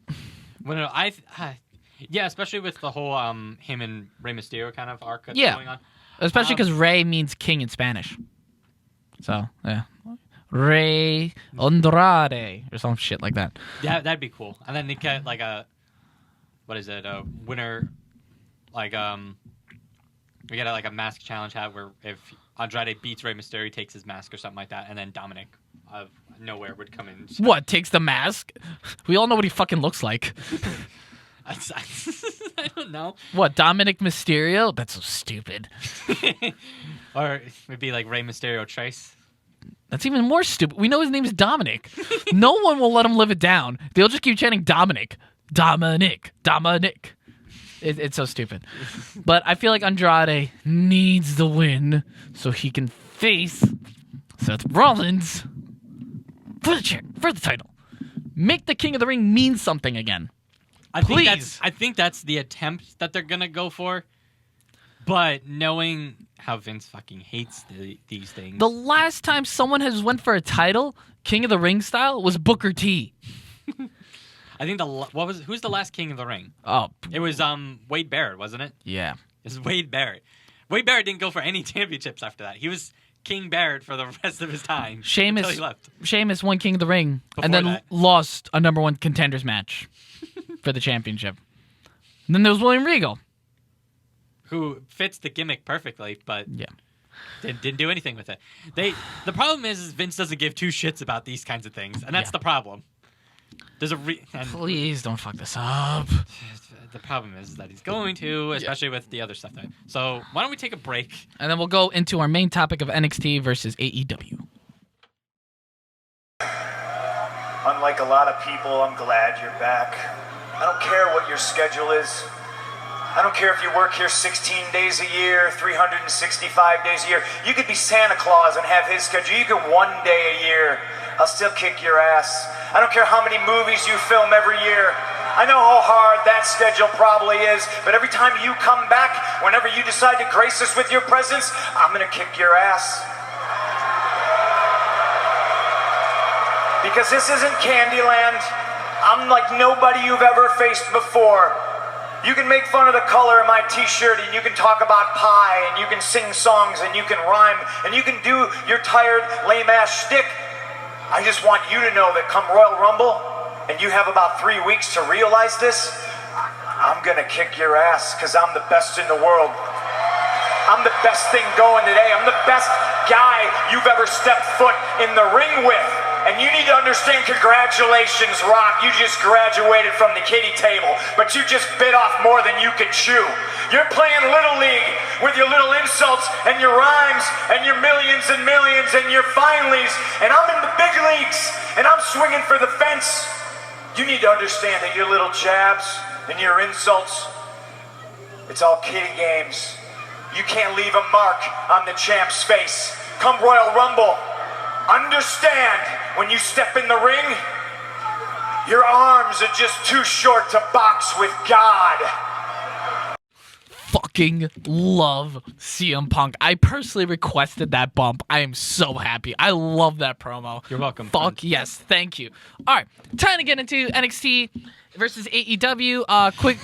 Yeah, especially with the whole him and Rey Mysterio kind of arc Yeah. going on. Especially because Rey means king in Spanish. So, yeah. Rey Andrade or some shit like that. Yeah, that'd be cool. And then they get like a winner, like we get like a mask challenge hat where if Andrade beats Rey Mysterio, he takes his mask or something like that, and then Dominic out of nowhere would come in. What, takes the mask? We all know what he fucking looks like. I don't know. What, Dominic Mysterio? That's so stupid. Or it'd be like Rey Mysterio Trace. That's even more stupid. We know his name is Dominic. No one will let him live it down. They'll just keep chanting Dominic. Dominic. It's so stupid. But I feel like Andrade needs the win so he can face Seth Rollins for the title. Make the King of the Ring mean something again. I think that's the attempt that they're gonna go for. But knowing how Vince fucking hates these things, The last time someone has went for a title, King of the Ring style, was Booker T. I think who's the last King of the Ring? Oh, It was Wade Barrett, wasn't it? yeah. It's Wade Barrett. Wade Barrett didn't go for any championships after that. He was King Barrett for the rest of his time. Until he left. Sheamus won King of the Ring and Before then that. lost a number one contenders match for the championship. Then there was William Regal. who fits the gimmick perfectly, but Yeah. didn't do anything with it. The problem is Vince doesn't give two shits about these kinds of things, and that's Yeah. the problem. There's and Please don't fuck this up. the problem is that he's going to, especially with the other stuff. So why don't we take a break? And then we'll go into our main topic of NXT versus AEW. Unlike a lot of people, I'm glad you're back. I don't care what your schedule is. I don't care if you work here 16 days a year, 365 days a year. You could be Santa Claus and have his schedule. You could one day a year. I'll still kick your ass. I don't care how many movies you film every year. I know how hard that schedule probably is, but every time you come back, whenever you decide to grace us with your presence, I'm gonna kick your ass. Because this isn't Candyland. I'm like nobody you've ever faced before. You can make fun of the color of my t-shirt, and you can talk about pie, and you can sing songs, and you can rhyme, and you can do your tired, lame-ass shtick. I just want you to know that come Royal Rumble, and you have about 3 weeks to realize this, I'm gonna kick your ass, because I'm the best in the world. I'm the best thing going today. I'm the best guy you've ever stepped foot in the ring with. And you need to understand, congratulations, Rock. You just graduated from the kiddie table, but you just bit off more than you could chew. You're playing Little League with your little insults and your rhymes and your millions and millions and your finallys, and I'm in the big leagues, and I'm swinging for the fence. You need to understand that your little jabs and your insults, it's all kiddie games. You can't leave a mark on the champ's face. Come Royal Rumble, understand, when you step in the ring, your arms are just too short to box with God. Fucking love CM Punk. I personally requested that bump. I am so happy. I love that promo. You're welcome, Fuck friend. yes. Thank you. All right. Time to get into NXT versus AEW. Quick.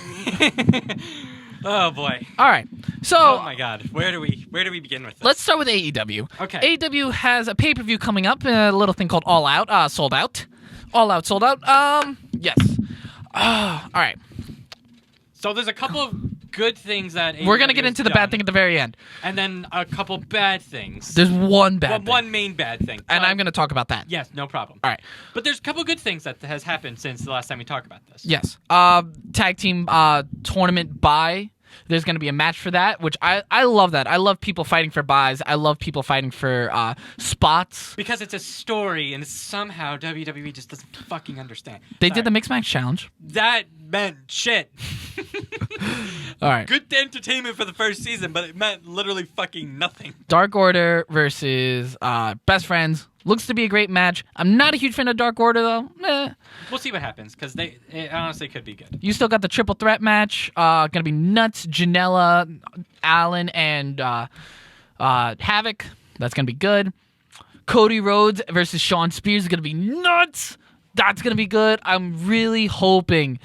Oh boy. All right. So. Oh my God. Where do we begin with this? Let's start with AEW. Okay. AEW has a pay-per-view coming up, a little thing called All Out, sold out. All Out, sold out. Yes. All right. So there's a couple of good things that We're going to AEW get has into the bad done, thing at the very end. and then a couple bad things. There's one bad Well, thing. one main bad thing. And but- I'm going to talk about that. Yes, no problem. All right. But there's a couple good things that has happened since the last time we talked about this. Yes. Tag team tournament bye. There's going to be a match for that, which I love that. I love people fighting for buys. I love people fighting for spots. Because it's a story, and somehow WWE just doesn't fucking understand. They Sorry. did the Mixed Match Challenge. That meant shit. All right. Good entertainment for the first season, but it meant literally fucking nothing. Dark Order versus Best Friends. Looks to be a great match. I'm not a huge fan of Dark Order, though. We'll see what happens, because it honestly could be good. You still got the triple threat match. Gonna be Nuts, Janela, Allen, and Havoc. That's gonna be good. Cody Rhodes versus Shawn Spears is gonna be nuts. That's gonna be good. I'm really hoping.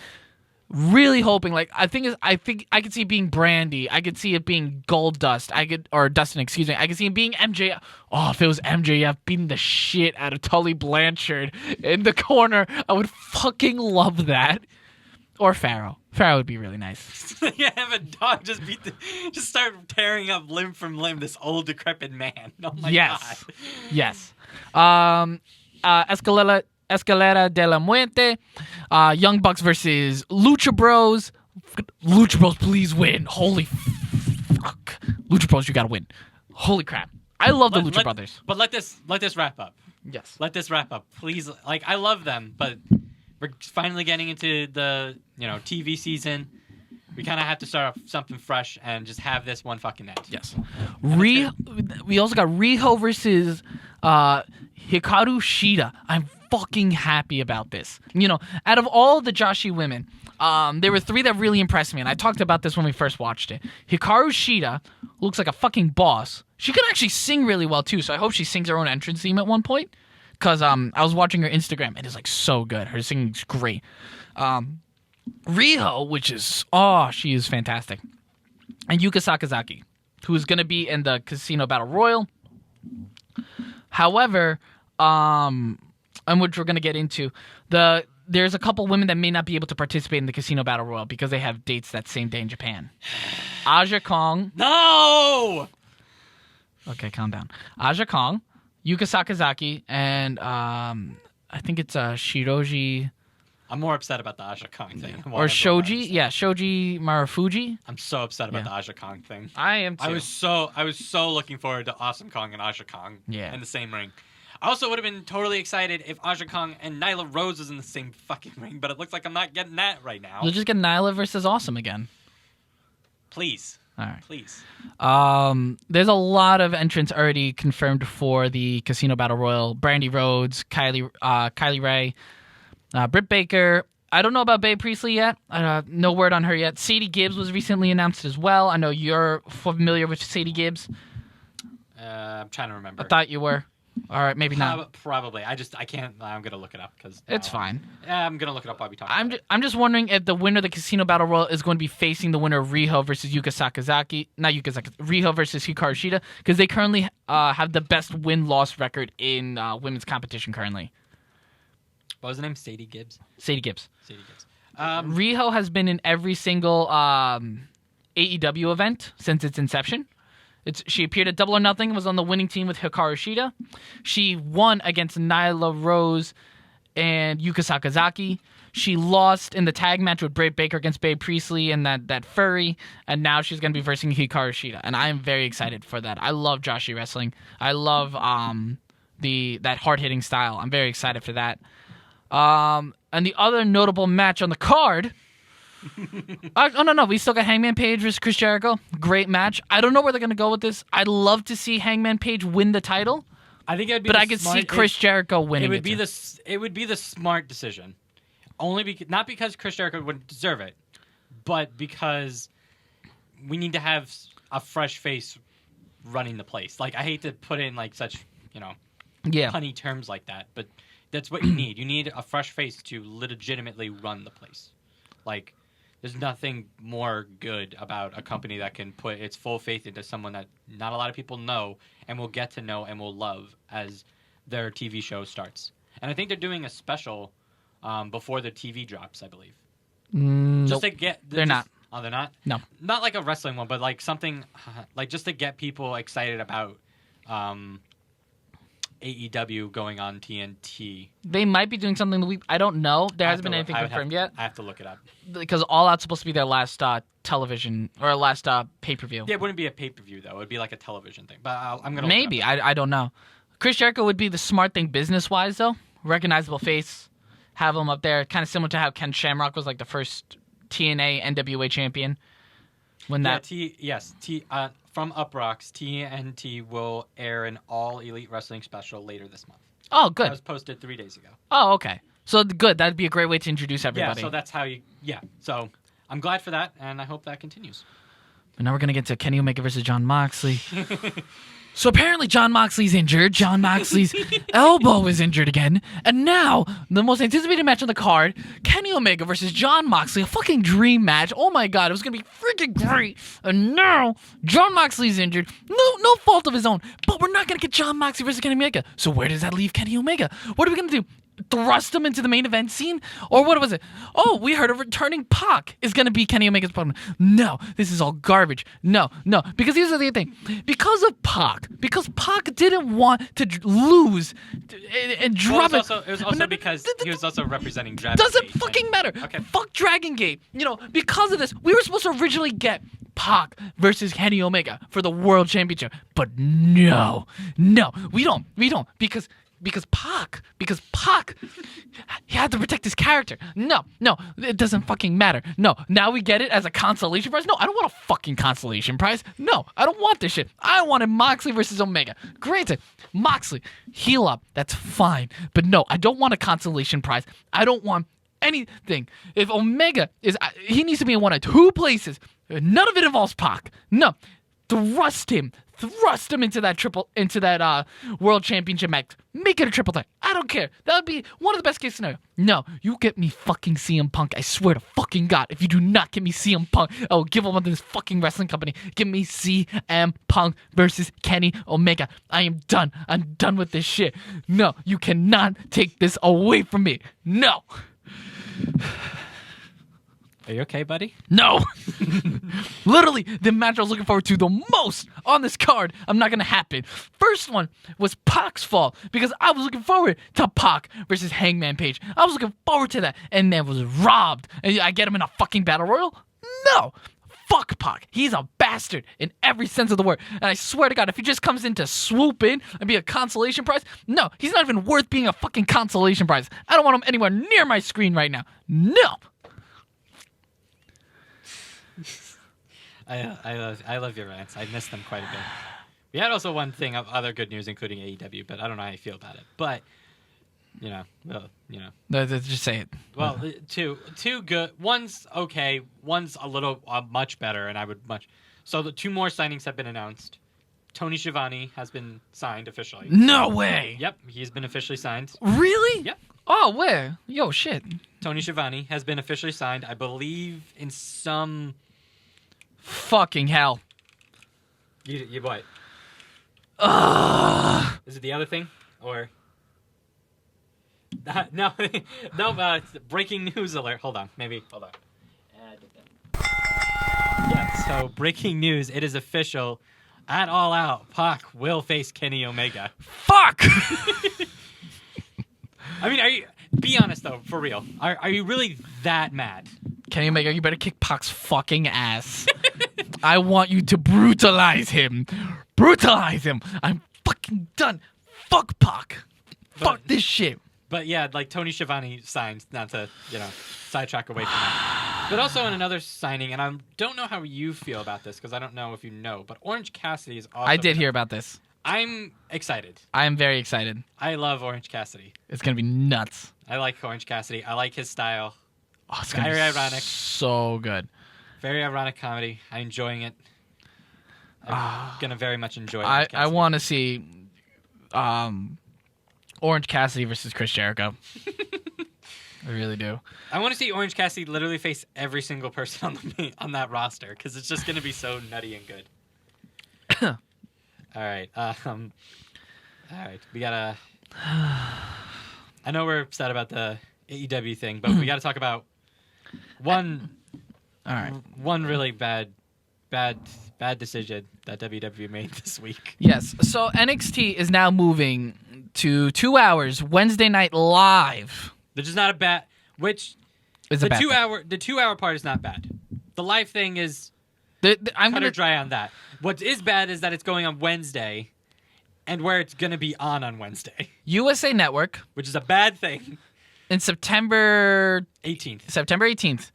Like I think I could see it being Brandy. I could see it being Goldust. Or Dustin, excuse me. I could see it being MJF. Oh, if it was MJF beating the shit out of Tully Blanchard in the corner, I would fucking love that. Or Pharaoh. Pharaoh would be really nice. Yeah, have a dog just start tearing up limb from limb this old decrepit man. Oh my Yes. God. Yes. Escalera de la Muerte. Young Bucks versus Lucha Bros. Lucha Bros, please win. Holy fuck. Lucha Bros, you gotta win. Holy crap. I love the Lucha Brothers. But let this wrap up. Yes. Let this wrap up, please. Like, I love them, but we're finally getting into the TV season. We kind of have to start off something fresh and just have this one fucking end. Yes. We also got Riho versus Hikaru Shida. I'm fucking happy about this. Out of all the Joshi women, there were 3 that really impressed me, and I talked about this when we first watched it. Hikaru Shida looks like a fucking boss. She can actually sing really well too, so I hope she sings her own entrance theme at one point. Because I was watching her Instagram, and it's like so good. Her singing's great. Riho, which is she is fantastic, and Yuka Sakazaki, who is going to be in the Casino Battle Royal. However, and which we're going to get into, the there's a couple women that may not be able to participate in the Casino Battle Royal because they have dates that same day in Japan. Aja Kong. No! Okay, calm down. Aja Kong, Yuka Sakazaki, and I think it's Shiroji I'm more upset about the Aja Kong thing. or Shoji. Yeah, Shoji Marufuji. I'm so upset about the Aja Kong thing. I am too. I was so looking forward to Awesome Kong and Aja Kong Yeah. in the same ring. I also would have been totally excited if Aja Kong and Nyla Rose was in the same fucking ring, but it looks like I'm not getting that right now. You'll just get Nyla versus Awesome again. Please. All right. Please. There's a lot of entrants already confirmed for the Casino Battle Royal. Brandy Rhodes, Kylie Ray, Britt Baker. I don't know about Babe Priestley yet. No word on her yet. Sadie Gibbs was recently announced as well. I know you're familiar with Sadie Gibbs. I'm trying to remember. I thought you were. All right, maybe not. Probably. I can't. I'm going to look it up because It's fine. I'm going to look it up while we talk. I'm just wondering if the winner of the Casino Battle Royal is going to be facing the winner of Riho versus Yuka Sakazaki. Not Yuka Sakazaki. Riho versus Hikaru Shida, because they currently have the best win-loss record in women's competition currently. What was the name? Sadie Gibbs? Sadie Gibbs. Sadie Gibbs. Riho has been in every single AEW event since its inception. She appeared at Double or Nothing and was on the winning team with Hikaru Shida. She won against Nyla Rose and Yuka Sakazaki. She lost in the tag match with Britt Baker against Babe Priestley and that furry, and now she's going to be versing Hikaru Shida, and I am very excited for that. I love Joshi wrestling. I love that hard-hitting style. I'm very excited for that. And the other notable match on the card... no. We still got Hangman Page versus Chris Jericho. Great match. I don't know where they're going to go with this. I'd love to see Hangman Page win the title. I think it'd be. But I could see Chris Jericho winning. It would be the smart decision. Not because Chris Jericho wouldn't deserve it, but because we need to have a fresh face running the place. Like, I hate to put in like such, punny terms like that, but that's what you need. You need a fresh face to legitimately run the place. Like, there's nothing more good about a company that can put its full faith into someone that not a lot of people know and will get to know and will love as their TV show starts. And I think they're doing a special before the TV drops, I believe. Just to get... They're not. Oh, they're not? No. Not like a wrestling one, but like something... like just to get people excited about AEW going on TNT. They might be doing something the week. I don't know. There hasn't been anything confirmed yet. I have to look it up. Because All Out's supposed to be their last television or last pay-per-view. Yeah, it wouldn't be a pay-per-view, though. It would be like a television thing. But I'm going to Maybe. I don't know. Chris Jericho would be the smart thing business-wise, though. Recognizable face. Have him up there. Kind of similar to how Ken Shamrock was like the first TNA NWA champion. When that... From Uproxx, TNT will air an All Elite Wrestling special later this month. Oh, good. That was posted 3 days ago. Oh, okay. So good. That'd be a great way to introduce everybody. Yeah, so that's how you... Yeah, so I'm glad for that, and I hope that continues. But now we're going to get to Kenny Omega versus Jon Moxley. So apparently Jon Moxley's injured. Jon Moxley's elbow is injured again. And now, the most anticipated match on the card, Kenny Omega versus Jon Moxley. A fucking dream match. Oh my god, it was going to be freaking great. And now, Jon Moxley's injured. No fault of his own. But we're not going to get Jon Moxley versus Kenny Omega. So where does that leave Kenny Omega? What are we going to do? Thrust him into the main event scene? Or what was it? Oh, we heard a returning Pac is going to be Kenny Omega's partner. No, this is all garbage. No. Because here's the other thing. Because Pac didn't want to lose and drop it. It was also because he was also representing Dragon Gate. Doesn't fucking matter. Okay. Fuck Dragon Gate. Because of this, we were supposed to originally get Pac versus Kenny Omega for the World Championship. But no, we don't. Because Pac, he had to protect his character. No, it doesn't fucking matter. No, now we get it as a consolation prize. No, I don't want a fucking consolation prize. No, I don't want this shit. I wanted Moxley versus Omega. Granted, Moxley, heal up, that's fine. But no, I don't want a consolation prize. I don't want anything. If Omega he needs to be in one of two places. None of it involves Pac. No, thrust him into that world championship match. Make it a triple threat. I don't care. That would be one of the best case scenario. No, you get me fucking CM Punk. I swear to fucking God, if you do not get me CM Punk, I will give up on this fucking wrestling company. Give me CM Punk versus Kenny Omega. I am done. I'm done with this shit. No, you cannot take this away from me. No. Are you okay, buddy? No. Literally, the match I was looking forward to the most on this card, I'm not going to happen. First one was Pac's fall because I was looking forward to Pac versus Hangman Page. I was looking forward to that, and then was robbed. And I get him in a fucking battle royal? No. Fuck Pac. He's a bastard in every sense of the word. And I swear to God, if he just comes in to swoop in and be a consolation prize, no, he's not even worth being a fucking consolation prize. I don't want him anywhere near my screen right now. No. I love your rants. I miss them quite a bit. We had also one thing of other good news, including AEW, but I don't know how you feel about it. But No, just say it. Well, two good. One's okay. One's a little much better, and I would much. So the 2 more signings have been announced. Tony Schiavone has been signed officially. No way. Yep, he's been officially signed. Really? Yep. Oh, where? Yo, shit. Tony Schiavone has been officially signed, I believe, in some. Fucking hell. You what? Is it the other thing or? No, no. Breaking news alert. Hold on. Hold on. Yeah. So breaking news. It is official. At All Out, Pac will face Kenny Omega. Fuck. I mean, be honest though, for real. Are you really that mad? Kenny Omega, you better kick Pac's fucking ass. I want you to brutalize him. Brutalize him. I'm fucking done. Fuck Pac. Fuck this shit. But yeah, like Tony Schiavone signed, not to, sidetrack away from that. But also in another signing, and I don't know how you feel about this, because I don't know if you know, but Orange Cassidy is also... I did hear about this. I'm excited. I am very excited. I love Orange Cassidy. It's going to be nuts. I like Orange Cassidy. I like his style. Oh, it's going to be Very ironic. So good. Very ironic comedy. I'm enjoying it. I'm going to very much enjoy it. I want to see Orange Cassidy versus Chris Jericho. I really do. I want to see Orange Cassidy literally face every single person on that roster because it's just going to be so nutty and good. All right. All right. We gotta. I know we're upset about the AEW thing, but we got to talk about one. All right. One really bad decision that WWE made this week. Yes. So NXT is now moving to 2 hours Wednesday night live. Which is not a bad. Which It's a bad thing. The 2 hour part is not bad. The live thing is I'm cut gonna or dry on that. What is bad is that it's going on Wednesday, and where it's gonna be on Wednesday, USA Network which is a bad thing. in September 18th.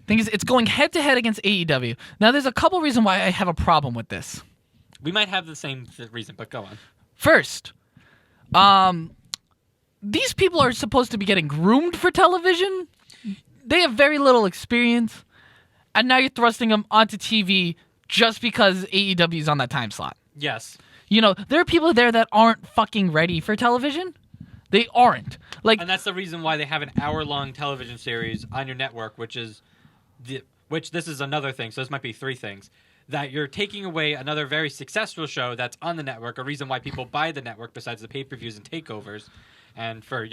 Thing is, it's going head to head against AEW. Now, there's a couple reasons why I have a problem with this. We might have the same reason, but go on. First, these people are supposed to be getting groomed for television. They have very little experience, and now you're thrusting them onto TV just because AEW is on that time slot. Yes. There are people there that aren't fucking ready for television. They aren't. And that's the reason why they have an hour-long television series on your network, which this is another thing. So this might be 3 things. That you're taking away another very successful show that's on the network, a reason why people buy the network besides the pay-per-views and takeovers, and for,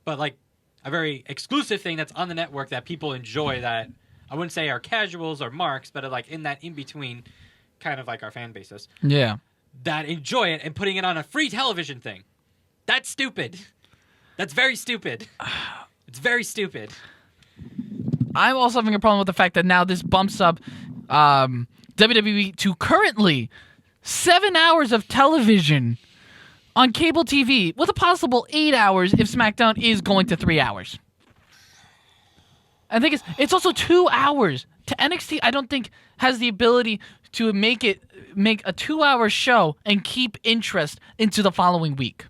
but like a very exclusive thing that's on the network that people enjoy that I wouldn't say are casuals or marks, but are like in that in-between kind of like our fan bases. Yeah. That enjoy it and putting it on a free television thing. That's stupid. That's very stupid. It's very stupid. I'm also having a problem with the fact that now this bumps up WWE to currently 7 hours of television on cable TV with a possible 8 hours if SmackDown is going to 3 hours. I think it's also 2 hours to NXT. I don't think has the ability to make a 2-hour show and keep interest into the following week.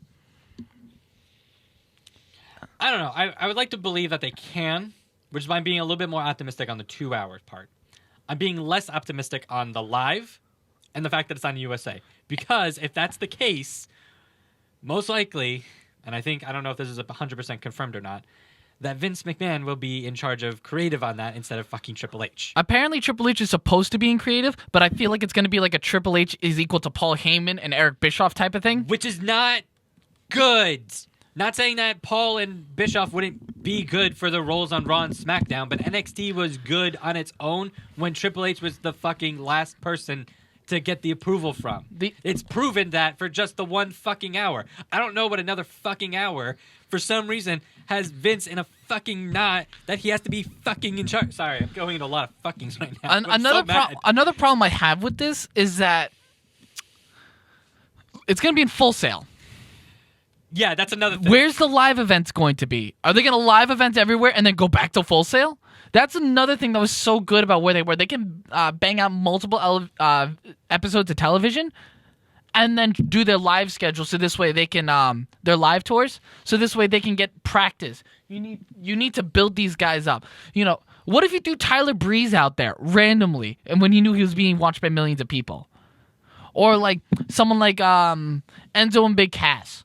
I don't know. I would like to believe that they can, which is why I'm being a little bit more optimistic on the 2 hour part. I'm being less optimistic on the live and the fact that it's on USA. Because if that's the case, most likely, and I don't know if this is 100% confirmed or not, that Vince McMahon will be in charge of creative on that instead of fucking Triple H. Apparently Triple H is supposed to be in creative, but I feel like it's going to be like a Triple H is equal to Paul Heyman and Eric Bischoff type of thing. Which is not good. Not saying that Paul and Bischoff wouldn't be good for the roles on Raw and SmackDown, but NXT was good on its own when Triple H was the fucking last person to get the approval from. It's proven that for just the 1 fucking hour. I don't know what another fucking hour, for some reason, has Vince in a fucking knot that he has to be fucking in charge. Sorry, I'm going into a lot of fuckings right now. Another problem I have with this is that it's going to be in Full Sail. Yeah, that's another thing. Where's the live events going to be? Are they going to live events everywhere and then go back to Full Sail? That's another thing that was so good about where they were. They can bang out multiple episodes of television and then do their live schedule, so this way they can their live tours, so this way they can get practice. You need to build these guys up. You know, what if you threw Tyler Breeze out there randomly and when you knew he was being watched by millions of people? Or like someone like Enzo and Big Cass.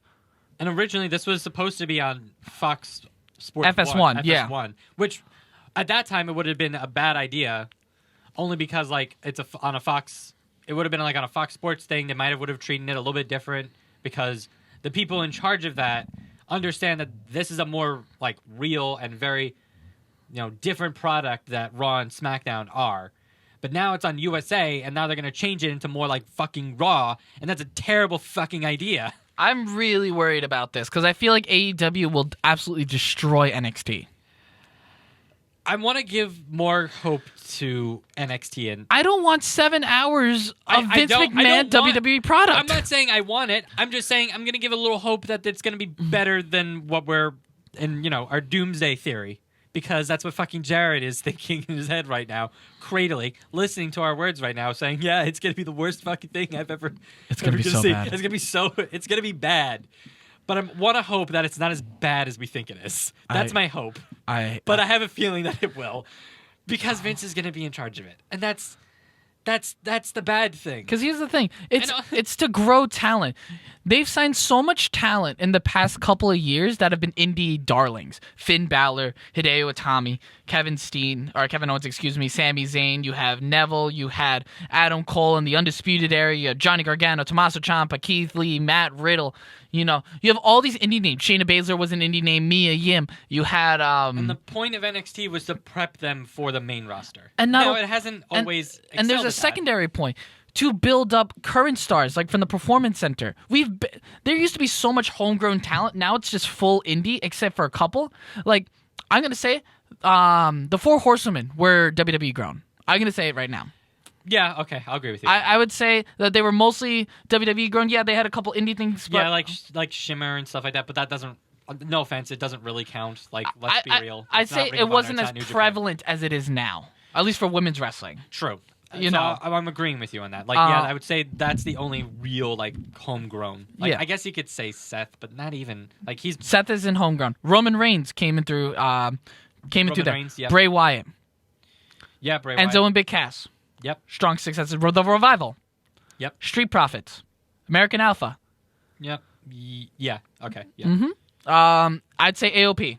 And originally, this was supposed to be on Fox Sports FS1, yeah. FS1, which at that time it would have been a bad idea, only because like it's on a Fox. It would have been like on a Fox Sports thing. They might have treated it a little bit different because the people in charge of that understand that this is a more like real and very, different product that Raw and SmackDown are. But now it's on USA, and now they're gonna change it into more like fucking Raw, and that's a terrible fucking idea. I'm really worried about this because I feel like AEW will absolutely destroy NXT. I want to give more hope to NXT, and I don't want 7 hours of Vince McMahon WWE product. I'm not saying I want it. I'm just saying I'm going to give a little hope that it's going to be better than what we're in, our doomsday theory. Because that's what fucking Jared is thinking in his head right now, cradling, listening to our words right now, saying, "Yeah, it's gonna be the worst fucking thing I've ever." It's gonna be so bad. It's gonna be bad. But I want to hope that it's not as bad as we think it is. That's my hope. But I have a feeling that it will, because Vince is gonna be in charge of it, and that's the bad thing. Because here's the thing, it's to grow talent. They've signed so much talent in the past couple of years that have been indie darlings. Finn Balor, Hideo Itami, Kevin Owens, Sami Zayn. You have Neville. You had Adam Cole in the Undisputed Era. You have Johnny Gargano, Tommaso Ciampa, Keith Lee, Matt Riddle. You have all these indie names. Shayna Baszler was an indie name. Mia Yim. You had and the point of NXT was to prep them for the main roster. And it hasn't always. And there's a secondary point to build up current stars, like from the Performance Center. There used to be so much homegrown talent. Now it's just full indie, except for a couple. Like I'm gonna say, the Four Horsemen were WWE grown. I'm gonna say it right now. Yeah, okay, I'll agree with you. I would say that they were mostly WWE grown. Yeah, they had a couple indie things. But yeah, like Shimmer and stuff like that. But that doesn't. No offense, it doesn't really count. Like, let's be real. I'd say it wasn't as prevalent as it is now, at least for women's wrestling. True. I'm agreeing with you on that. Like, I would say that's the only real like homegrown. Like, I guess you could say Seth, but not even like he's. Seth isn't homegrown. Roman Reigns came in through there. Yep. Bray Wyatt. Yeah, Bray Wyatt. Enzo and Big Cass. Yep. Strong successes. The Revival. Yep. Street Profits. American Alpha. Yep. Yeah. Okay. Yeah. Mm-hmm. I'd say AOP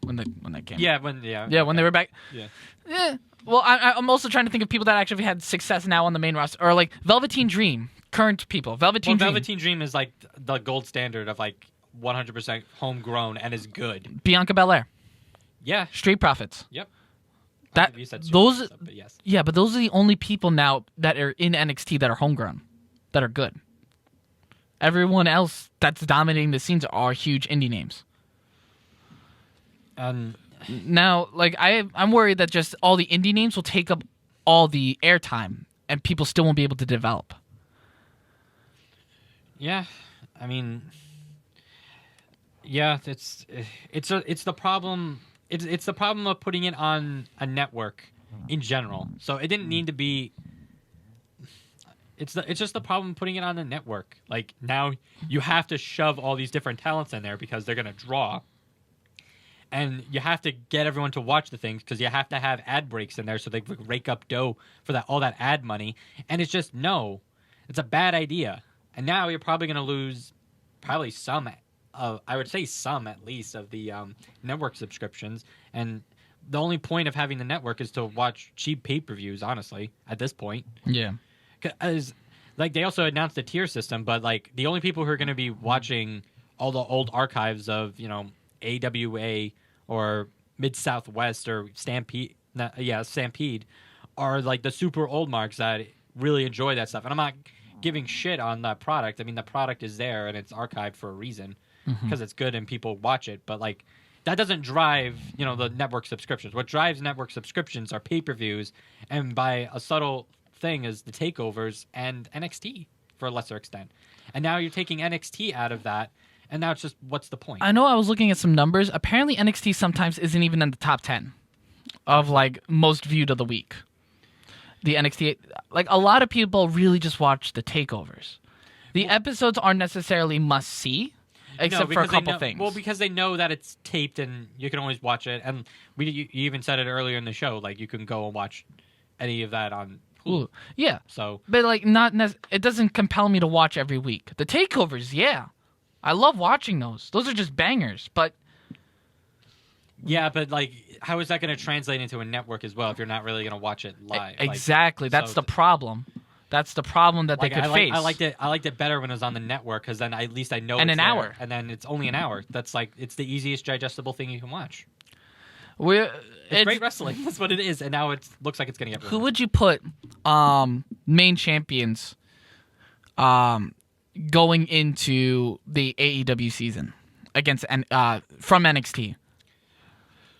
when that came. Yeah. When they were back. Yeah. Yeah. Well, I'm also trying to think of people that actually had success now on the main roster, or like Velveteen Dream, current people. Velveteen Dream is like the gold standard of like 100% homegrown and is good. Bianca Belair. Yeah. Street Profits. Yep. You said those. But yes. Yeah, but those are the only people now that are in NXT that are homegrown, that are good. Everyone else that's dominating the scenes are huge indie names. Now, like I'm worried that just all the indie names will take up all the airtime, and people still won't be able to develop. Yeah, I mean, yeah, it's the problem. It's the problem of putting it on a network in general. So it didn't need to be. It's just the problem putting it on a network. Like now you have to shove all these different talents in there because they're gonna draw. And you have to get everyone to watch the things because you have to have ad breaks in there so they rake up dough for all that ad money. And it's just, it's a bad idea. And now you're probably going to lose probably some, I would say some at least, of the network subscriptions. And the only point of having the network is to watch cheap pay-per-views, honestly, at this point. Yeah. Because, like, they also announced a tier system, but, like, the only people who are going to be watching all the old archives of AWA or Mid Southwest or Stampede. Stampede are like the super old marks that really enjoy that stuff. And I'm not giving shit on that product. I mean, the product is there and it's archived for a reason because it's good and people watch it. But like, that doesn't drive, the network subscriptions. What drives network subscriptions are pay-per-views, and by a subtle thing is the takeovers and NXT for a lesser extent. And now you're taking NXT out of that, and now it's just, what's the point? I know I was looking at some numbers. Apparently NXT sometimes isn't even in the top 10 of like most viewed of the week. The NXT, like a lot of people really just watch the takeovers. The episodes aren't necessarily must see. Except for a couple things. Well, because they know that it's taped and you can always watch it. And you even said it earlier in the show, like you can go and watch any of that on Hulu. Ooh, yeah. So, but like it doesn't compel me to watch every week. The takeovers, yeah, I love watching those. Those are just bangers. But yeah, but like, how is that going to translate into a network as well if you're not really going to watch it live? Exactly. That's the problem. That's the problem that they could face. I liked it better when it was on the network because then at least I know. And it's an there, hour. and then it's only an hour. That's like it's the easiest digestible thing you can watch. It's Great wrestling. That's what it is. And now it looks like it's going to get. Who would you put main champions going into the AEW season against from NXT?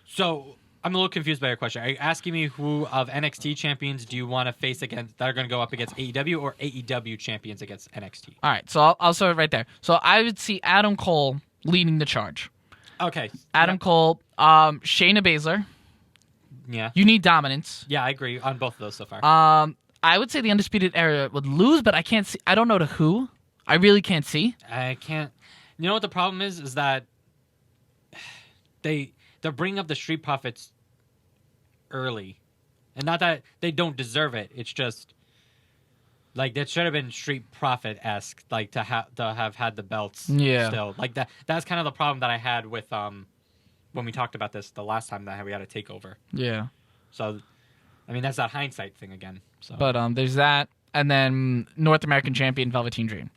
So I'm a little confused by your question. Are you asking me who of NXT champions do you want to face against that are going to go up against AEW, or AEW champions against NXT? All right, so I'll start right there. So I would see Adam Cole leading the charge. Okay. Adam Cole, Shayna Baszler. Yeah. You need dominance. Yeah, I agree on both of those so far. I would say the Undisputed Era would lose, but I can't see. I don't know to who. I really can't see. I can't. You know what the problem is? Is that they're bringing up the Street Profits early, and not that they don't deserve it. It's just like that should have been Street Profit-esque, like to have had the belts. Yeah. Still, like that. That's kind of the problem that I had with when we talked about this the last time that we had a takeover. Yeah. So, I mean, that's that hindsight thing again. So, But there's that, and then North American Champion Velveteen Dream.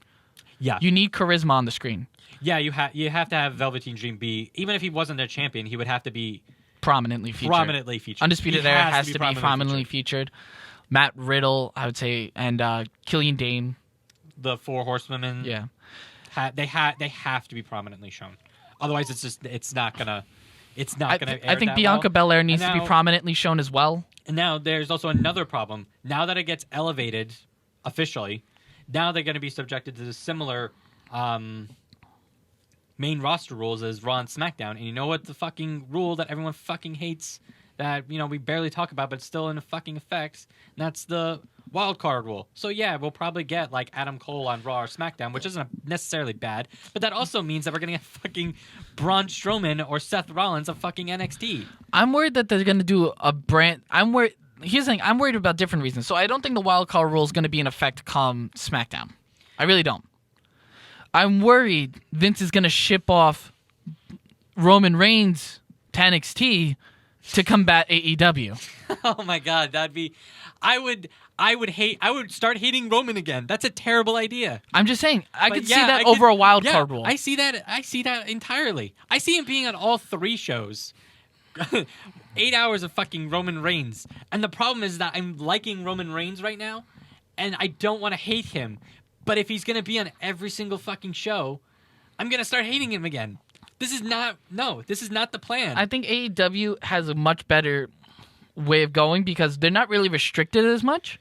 yeah, You need charisma on the screen. yeah, you have to have Velveteen Dream be, even if he wasn't a champion, he would have to be Prominently featured. Undisputed Era has to be prominently featured. Matt Riddle, I would say, and Killian Dane. The Four Horsewomen. Yeah. They have to be prominently shown. Otherwise, it's not gonna. I think Bianca Belair needs to be prominently shown as well. And now there's also another problem. Now that it gets elevated officially, now they're going to be subjected to the similar main roster rules as Raw and SmackDown. And you know what the fucking rule that everyone fucking hates that we barely talk about, but it's still in fucking effect. And that's the wild card rule. So yeah, we'll probably get like Adam Cole on Raw or SmackDown, which isn't necessarily bad. But that also means that we're gonna get fucking Braun Strowman or Seth Rollins of fucking NXT. I'm worried that they're going to do a brand. Here's the thing. I'm worried about different reasons. So I don't think the wild card rule is going to be in effect come SmackDown. I really don't. I'm worried Vince is going to ship off Roman Reigns to NXT to combat AEW. Oh my god, that'd be. I would start hating Roman again. That's a terrible idea. I'm just saying, I could see that over a wild card rule. I see that entirely. I see him being on all three shows. 8 hours of fucking Roman Reigns. And the problem is that I'm liking Roman Reigns right now, and I don't want to hate him. But if he's going to be on every single fucking show, I'm going to start hating him again. This is not the plan. I think AEW has a much better way of going because they're not really restricted as much.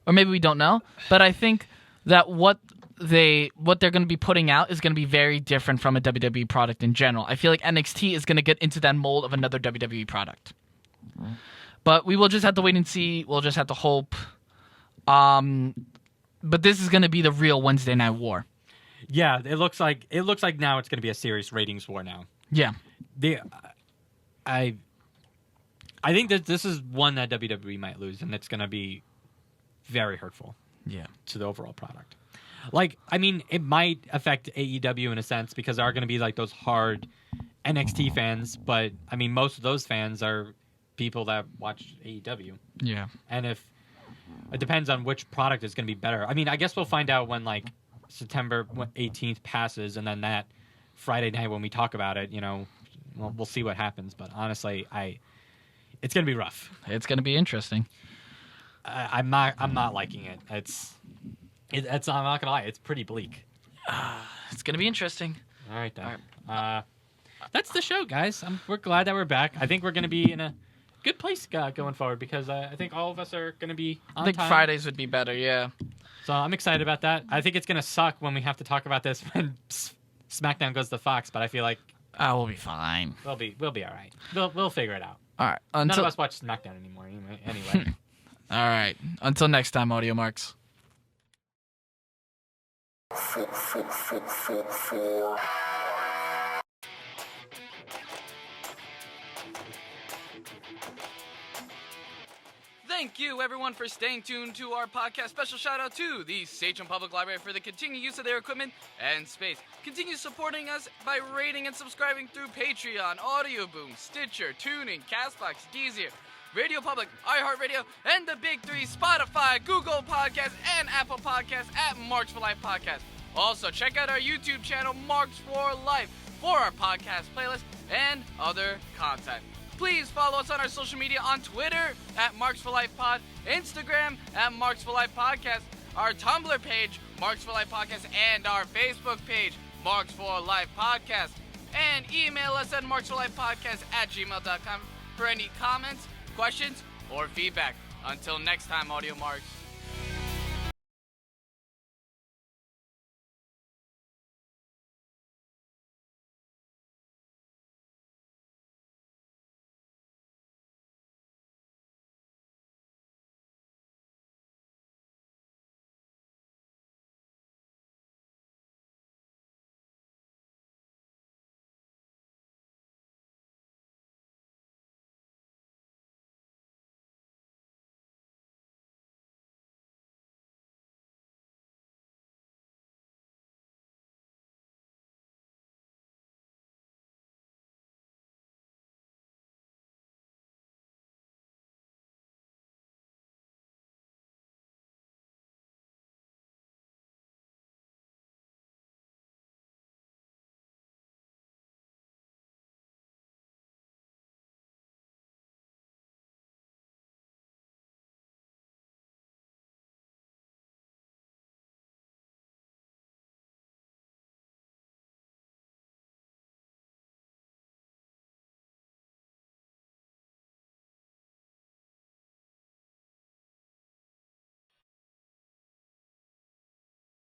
Or maybe we don't know. But I think that what they're going to be putting out is going to be very different from a WWE product in general. I feel like NXT is going to get into that mold of another WWE product. But we will just have to wait and see. We'll just have to hope. But this is going to be the real Wednesday Night War. Yeah, it looks like now it's going to be a serious ratings war now. Yeah. I think that this is one that WWE might lose, and it's going to be very hurtful. Yeah. To the overall product. Like, I mean, it might affect AEW in a sense because there are going to be like those hard NXT fans, but I mean, most of those fans are people that watch AEW. Yeah. And if it depends on which product is going to be better. I mean, I guess we'll find out when like September 18th passes, and then that Friday night when we talk about it, we'll see what happens. But honestly, it's gonna be rough. It's going to be interesting. I'm not liking it. I'm not gonna lie. It's pretty bleak. It's going to be interesting. All right, then. That's the show, guys. We're glad that we're back. I think we're gonna be in a good place going forward because I think all of us are gonna be on I think time. Fridays would be better, yeah. So I'm excited about that. I think it's gonna suck when we have to talk about this when SmackDown goes to Fox, but I feel like We'll be fine. we'll be all right. We'll figure it out. All right. None of us watch SmackDown anymore anyway. All right. Until next time, Audio Marks. Thank you, everyone, for staying tuned to our podcast. Special shout out to the Sachem Public Library for the continued use of their equipment and space. Continue supporting us by rating and subscribing through Patreon, Audio Boom, Stitcher, TuneIn, Castbox, Deezer, Radio Public, iHeartRadio, and the big three, Spotify, Google Podcasts, and Apple Podcasts at Marks for Life Podcast. Also, check out our YouTube channel, Marks for Life, for our podcast playlist and other content. Please follow us on our social media on Twitter at Marks for Life Pod, Instagram at Marks for Life Podcast, our Tumblr page, Marks for Life Podcast, and our Facebook page, Marks for Life Podcast. And email us at marksforlifepodcast@gmail.com for any comments, questions, or feedback. Until next time, Audio Marks.